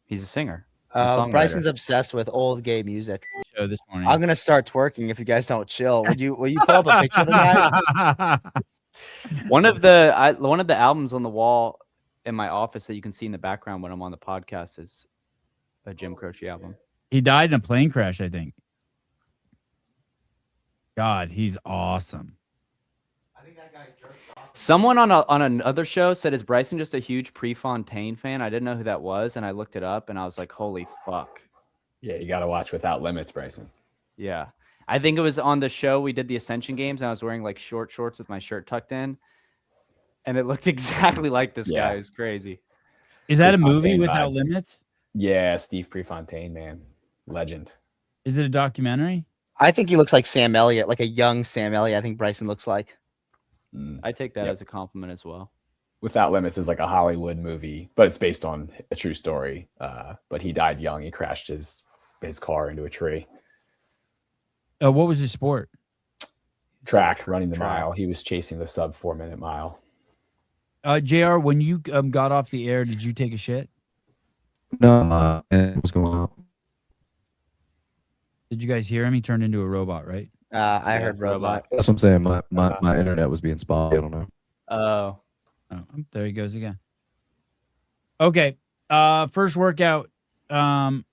Speaker 7: He's a singer.
Speaker 4: Bryson's obsessed with old gay music.
Speaker 3: Show this morning.
Speaker 4: I'm gonna start twerking if you guys don't chill. Will you pull up a picture of the guy?
Speaker 7: One of the albums on the wall in my office that you can see in the background when I'm on the podcast is a Jim Croce album.
Speaker 3: He died in a plane crash, I think. God, he's awesome.
Speaker 7: Someone on another show said, "Is Bryson just a huge Prefontaine fan?" I didn't know who that was, and I looked it up, and I was like, "Holy fuck!"
Speaker 6: Yeah, you got to watch Without Limits, Bryson.
Speaker 7: Yeah, I think it was on the show we did the Ascension Games, and I was wearing like short shorts with my shirt tucked in, and it looked exactly like this guy. It's crazy.
Speaker 3: Is that a
Speaker 6: Prefontaine
Speaker 3: movie Without
Speaker 6: vibes.
Speaker 3: Limits?
Speaker 6: Yeah, Steve Prefontaine, man, legend.
Speaker 3: Is it a documentary?
Speaker 4: I think he looks like Sam Elliott, like a young Sam Elliott. I think Bryson looks like.
Speaker 7: I take that
Speaker 6: Yep.
Speaker 7: as a compliment as well.
Speaker 6: Without Limits is like a Hollywood movie, but it's based on a true story. But he died young. He crashed his car into a tree.
Speaker 3: What was his sport?
Speaker 6: Track, running the mile. He was chasing the sub 4-minute mile.
Speaker 3: JR, when you got off the air, did you take a shit?
Speaker 5: No, what's going on?
Speaker 3: Did you guys hear him? He turned into a robot, right?
Speaker 4: I heard robot.
Speaker 5: That's what I'm saying. My internet was being spotty. I don't know.
Speaker 7: Oh,
Speaker 3: Oh, there he goes again. Okay. First workout. Cows,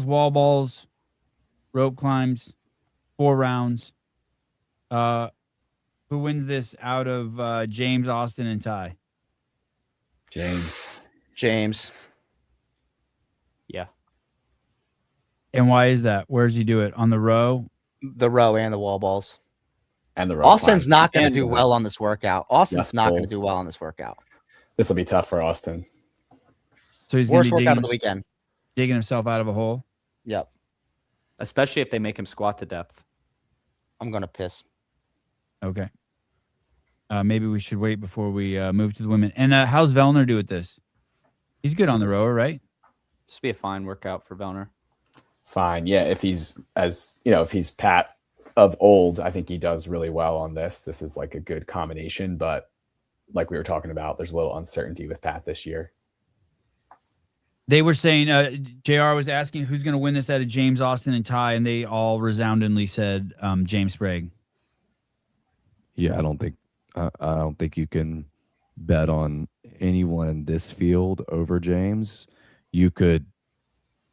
Speaker 3: wall balls, rope climbs, 4 rounds. Who wins this out of James, Austin, and Ty?
Speaker 4: James.
Speaker 7: yeah.
Speaker 3: And why is that? Where does he do it? On the row?
Speaker 4: The row and the wall balls.
Speaker 6: And the rope
Speaker 4: Austin's
Speaker 6: climb.
Speaker 4: not going to
Speaker 6: And
Speaker 4: do
Speaker 6: the-
Speaker 4: well on this workout. Austin's
Speaker 6: Yes,
Speaker 4: not going to
Speaker 6: balls.
Speaker 4: do well on this workout.
Speaker 6: This will be tough for Austin.
Speaker 3: So he's going
Speaker 4: Worst
Speaker 3: to be
Speaker 4: workout of the weekend.
Speaker 3: digging himself out of a hole?
Speaker 4: Yep.
Speaker 7: Especially if they make him squat to depth.
Speaker 4: I'm going to piss.
Speaker 3: Okay. Maybe we should wait before we move to the women. And how's Velner do at this? He's good on the rower, right?
Speaker 7: This would be a fine workout for Velner.
Speaker 6: Fine. Yeah. If he's if he's Pat of old, I think he does really well on this. This is like a good combination, but like we were talking about, there's a little uncertainty with Pat this year.
Speaker 3: They were saying, JR was asking who's going to win this out of James, Austin, and Ty, and they all resoundingly said James Sprague.
Speaker 5: Yeah, I don't think you can bet on anyone in this field over James. You could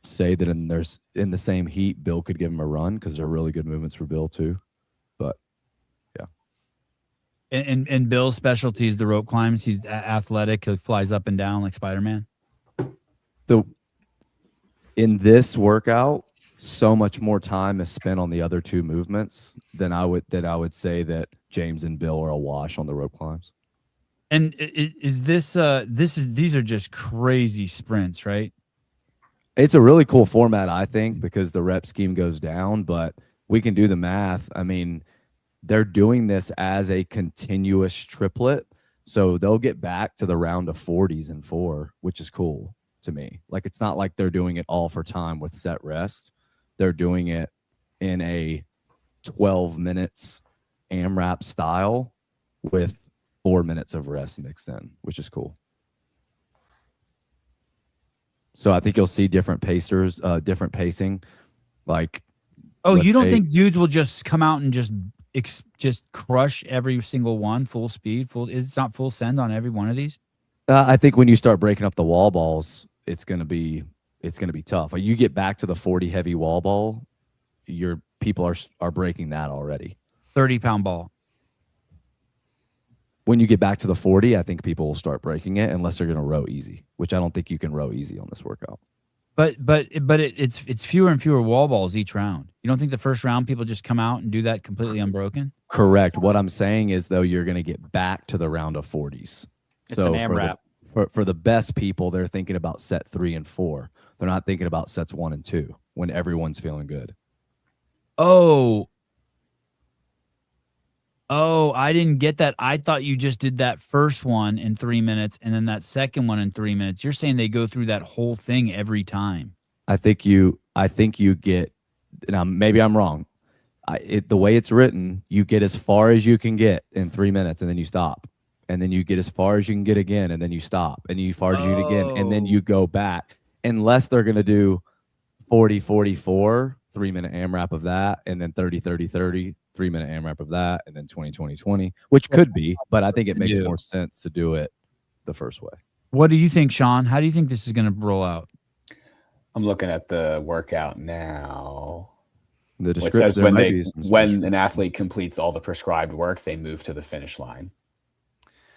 Speaker 5: say that in the same heat, Bill could give him a run because they're really good movements for Bill too. But yeah,
Speaker 3: And Bill's specialty is the rope climbs. He's athletic. He flies up and down like Spider-Man.
Speaker 5: In this workout, so much more time is spent on the other two movements than I would say that James and Bill are a wash on the rope climbs.
Speaker 3: And is this these are just crazy sprints, right?
Speaker 5: It's a really cool format, I think, because the rep scheme goes down, but we can do the math. I mean, they're doing this as a continuous triplet, so they'll get back to the round of 40s in 4, which is cool to me. Like, it's not like they're doing it all for time with set rest. They're doing it in a 12 minutes AMRAP style with 4 minutes of rest mixed in, which is cool. So I think you'll see different pacers, different pacing. Like,
Speaker 3: Oh, you don't
Speaker 5: say-
Speaker 3: think dudes will just come out and just crush every single one full speed? It's not full send on every one of these?
Speaker 5: I think when you start breaking up the wall balls, it's gonna be tough. Like, you get back to the 40 heavy wall ball, your people are breaking that already.
Speaker 3: 30-pound ball.
Speaker 5: When you get back to the 40, I think people will start breaking it unless they're gonna row easy, which I don't think you can row easy on this workout.
Speaker 3: But it's fewer and fewer wall balls each round. You don't think the first round people just come out and do that completely unbroken?
Speaker 5: Correct. What I'm saying is, though, you're gonna get back to the round of 40s.
Speaker 7: It's an AMRAP.
Speaker 5: For the best people, they're thinking about set 3 and 4. They're not thinking about sets 1 and 2 when everyone's feeling good.
Speaker 3: Oh, I didn't get that. I thought you just did that first one in 3 minutes and then that second one in 3 minutes. You're saying they go through that whole thing every time.
Speaker 5: I think you get, now maybe I'm wrong. The way it's written, you get as far as you can get in 3 minutes and then you stop. And then you get as far as you can get again, and then you stop, and you far as you get again, and then you go back. Unless they're going to do 40, 44, 3 minute AMRAP of that, and then 30, 30, 30, 3 minute AMRAP of that, and then 20, 20, 20, which could be, but I think it makes more sense to do it the first way.
Speaker 3: What do you think, Sean? How do you think this is going to roll out?
Speaker 6: I'm looking at the workout now.
Speaker 5: The
Speaker 6: It
Speaker 5: description
Speaker 6: says
Speaker 5: says
Speaker 6: when an athlete completes all the prescribed work, they move to the finish line.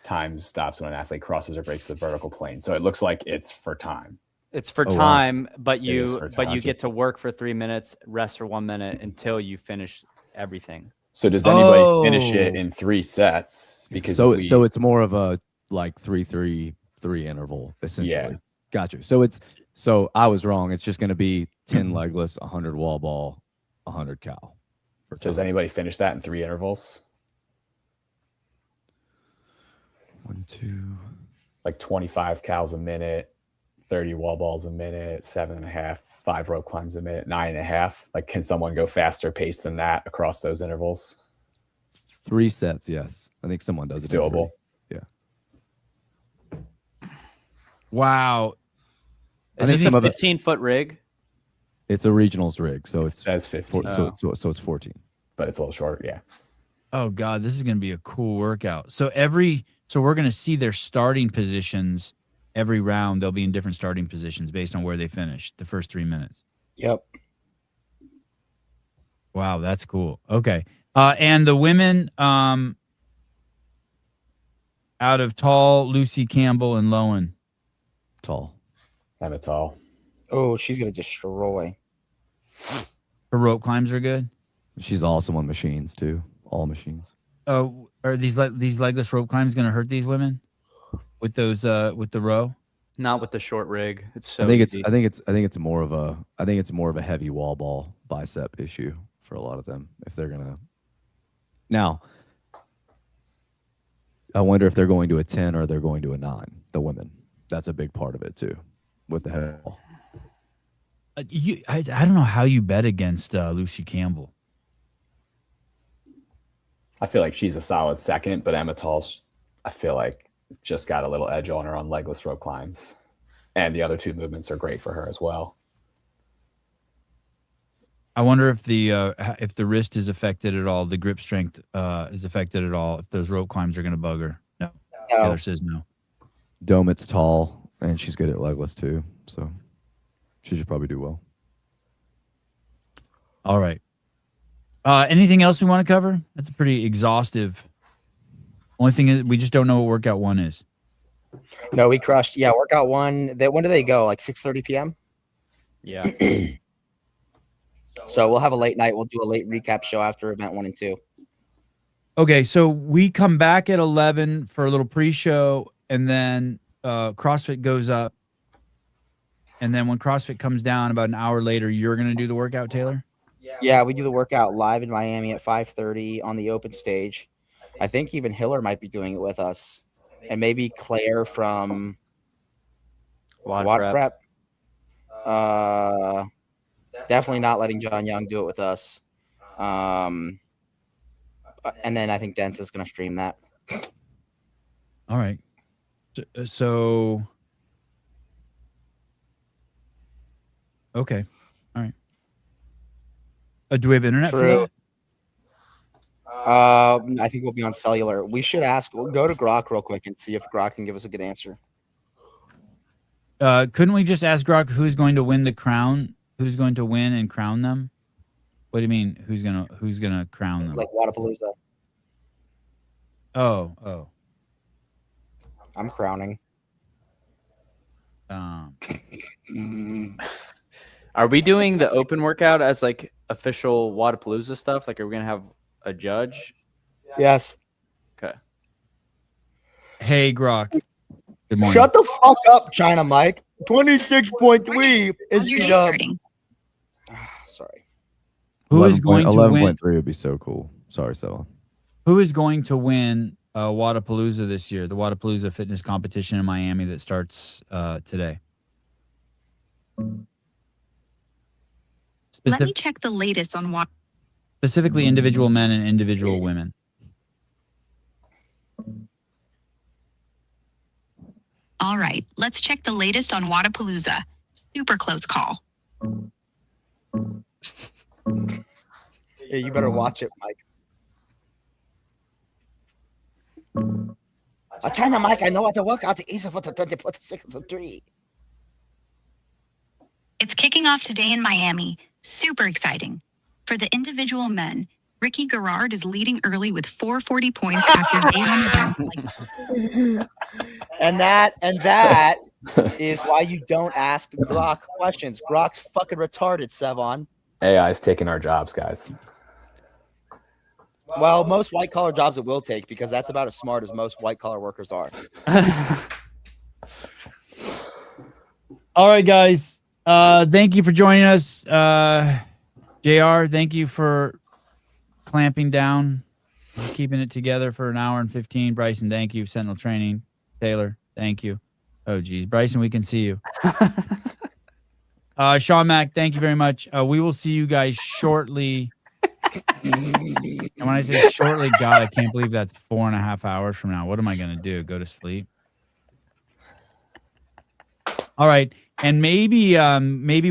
Speaker 6: Time stops when an athlete crosses or breaks the vertical plane. So it looks like it's for time.
Speaker 7: It's for
Speaker 5: Oh, wow.
Speaker 7: time, but
Speaker 6: It is
Speaker 7: you
Speaker 6: for time.
Speaker 7: get to work for 3 minutes, rest for 1 minute until you finish everything.
Speaker 6: So does anybody finish it in 3 sets? Because
Speaker 5: so
Speaker 6: if
Speaker 5: so it's more of a like 3-3-3 interval essentially.
Speaker 6: Yeah.
Speaker 5: Got you. So I was wrong. It's just going to be 10 legless, 100 wall ball, 100 cow.
Speaker 6: So does anybody finish that in 3 intervals?
Speaker 5: 1, 2.
Speaker 6: Like 25 cows a minute, 30 wall balls a minute, 7.5, 5 rope climbs a minute, 9.5. Like, can someone go faster pace than that across those intervals?
Speaker 5: 3 sets, yes. I think someone does
Speaker 6: It's
Speaker 5: it.
Speaker 6: doable.
Speaker 5: Yeah.
Speaker 3: Wow.
Speaker 7: Is
Speaker 5: think
Speaker 7: this
Speaker 5: some
Speaker 7: a
Speaker 5: of it-
Speaker 7: 15-foot rig?
Speaker 5: It's a regionals rig, so
Speaker 6: It
Speaker 5: it's
Speaker 6: says 15,
Speaker 5: so it's 14.
Speaker 6: but it's a little short. Yeah.
Speaker 3: Oh God, this is going to be a cool workout. So we're going to see their starting positions every round. They'll be in different starting positions based on where they finish the first 3 minutes.
Speaker 4: Yep.
Speaker 3: Wow, that's cool. Okay. And the women out of Tall, Lucy Campbell, and Lowen.
Speaker 5: Tall.
Speaker 6: Emital.
Speaker 4: Oh, she's gonna destroy.
Speaker 3: Her rope climbs are good.
Speaker 5: She's awesome on machines too. All machines.
Speaker 3: Are these legless rope climbs going to hurt these women with those with the row?
Speaker 7: Not with the short rig. It's so
Speaker 5: I think
Speaker 7: easy.
Speaker 5: it's more of a heavy wall ball bicep issue for a lot of them if they're gonna. Now, I wonder if they're going to a 10 or they're going to a 9. The women. That's a big part of it too, with the heavy ball.
Speaker 3: I don't know how you bet against Lucy Campbell.
Speaker 6: I feel like she's a solid second, but Emital's, I feel like, just got a little edge on her on legless rope climbs. And the other 2 movements are great for her as well.
Speaker 3: I wonder if the wrist is affected at all, the grip strength is affected at all, if those rope climbs are going to bug her. No. Taylor says no.
Speaker 5: Domit's tall and she's good at legless too, so she should probably do well.
Speaker 3: All right. Anything else we want to cover? That's a pretty exhaustive. Only thing is we just don't know what workout 1 is.
Speaker 4: No, we crushed. Yeah, workout 1. When do they go? Like 6:30 p.m.
Speaker 7: Yeah.
Speaker 4: So we'll have a late night. We'll do a late recap show after event 1 and 2.
Speaker 3: Okay, so we come back at 11 for a little pre-show, and then CrossFit goes up. And then when CrossFit comes down about an hour later, you're going to do the workout, Taylor?
Speaker 4: Yeah, we do the workout live in Miami at 5:30 on the open stage. I think even Hiller might be doing it with us, and maybe Claire from Wod Prep. Definitely not letting John Young do it with us. And then I think Dens is going to stream that.
Speaker 3: All right. So okay. All right. Do we have internet for that?
Speaker 4: I think we'll be on cellular. We should ask. We'll go to Grok real quick and see if Grok can give us a good answer.
Speaker 3: Couldn't we just ask Grok who's going to win the crown? Who's going to win and crown them? What do you mean? Who's gonna crown them?
Speaker 4: Like Wodapalooza.
Speaker 3: Oh.
Speaker 4: I'm crowning.
Speaker 7: Are we doing the open workout as like official Wodapalooza stuff? Like, are we going to have a judge?
Speaker 4: Yes.
Speaker 7: Okay.
Speaker 3: Hey, Grok. Good morning.
Speaker 4: Shut the fuck up, China Mike. 26.3 is sorry.
Speaker 3: Who is going to win?
Speaker 5: 11.3 would be so cool. Sorry, Sella.
Speaker 3: Who is going to win Wodapalooza this year? The Wodapalooza fitness competition in Miami that starts today.
Speaker 8: Let me check the latest on what.
Speaker 3: Specifically, individual men and individual women.
Speaker 8: All right, let's check the latest on Wodapalooza. Super close call.
Speaker 4: Yeah, you better watch it, Mike. China Mike, I know what to work out the easy for the 20.6 and 3.
Speaker 8: It's kicking off today in Miami. Super exciting. For the individual men, Ricky Garrard is leading early with 440 points after day 1 events.
Speaker 4: And that is why you don't ask Grok questions. Grok's fucking retarded, Sevon.
Speaker 6: AI is taking our jobs, guys.
Speaker 4: Well, most white collar jobs it will take because that's about as smart as most white collar workers are.
Speaker 3: All right, guys. Thank you for joining us. JR, thank you for clamping down, keeping it together for an hour and 15. Bryson, thank you. Sentinel Training. Taylor, thank you. Oh, geez. Bryson, we can see you. Sean Mack, thank you very much. We will see you guys shortly. And when I say shortly, God, I can't believe that's 4.5 hours from now. What am I going to do? Go to sleep? All right. And maybe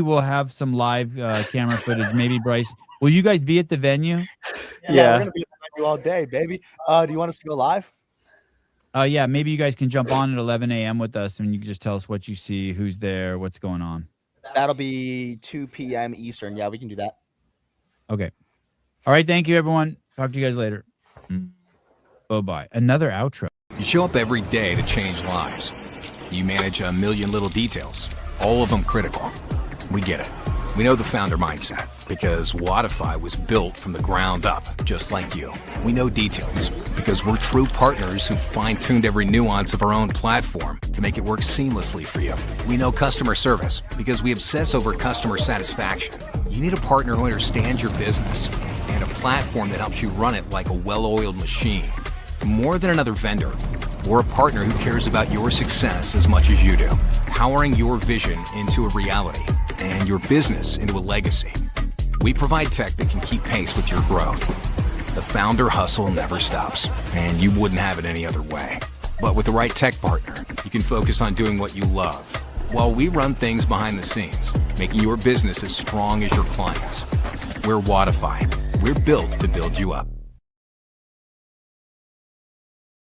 Speaker 3: we'll have some live camera footage. Maybe Bryce, will you guys be at the venue?
Speaker 4: Yeah. We're going to be at the venue all day, baby. Do you want us to go live?
Speaker 3: Yeah, maybe you guys can jump on at 11 a.m. with us and you can just tell us what you see, who's there, what's going on.
Speaker 4: That'll be 2 p.m. Eastern. Yeah, we can do that.
Speaker 3: Okay. All right. Thank you, everyone. Talk to you guys later. Bye-bye. Another outro.
Speaker 9: You show up every day to change lives. You manage a million little details, all of them critical. We get it. We know the founder mindset because Wodify was built from the ground up, just like you. We know details because we're true partners who fine-tuned every nuance of our own platform to make it work seamlessly for you. We know customer service because we obsess over customer satisfaction. You need a partner who understands your business and a platform that helps you run it like a well-oiled machine. More than another vendor, we're a partner who cares about your success as much as you do, powering your vision into a reality and your business into a legacy. We provide tech that can keep pace with your growth. The founder hustle never stops, and you wouldn't have it any other way. But with the right tech partner, you can focus on doing what you love, while we run things behind the scenes, making your business as strong as your clients. We're Wodify. We're built to build you up.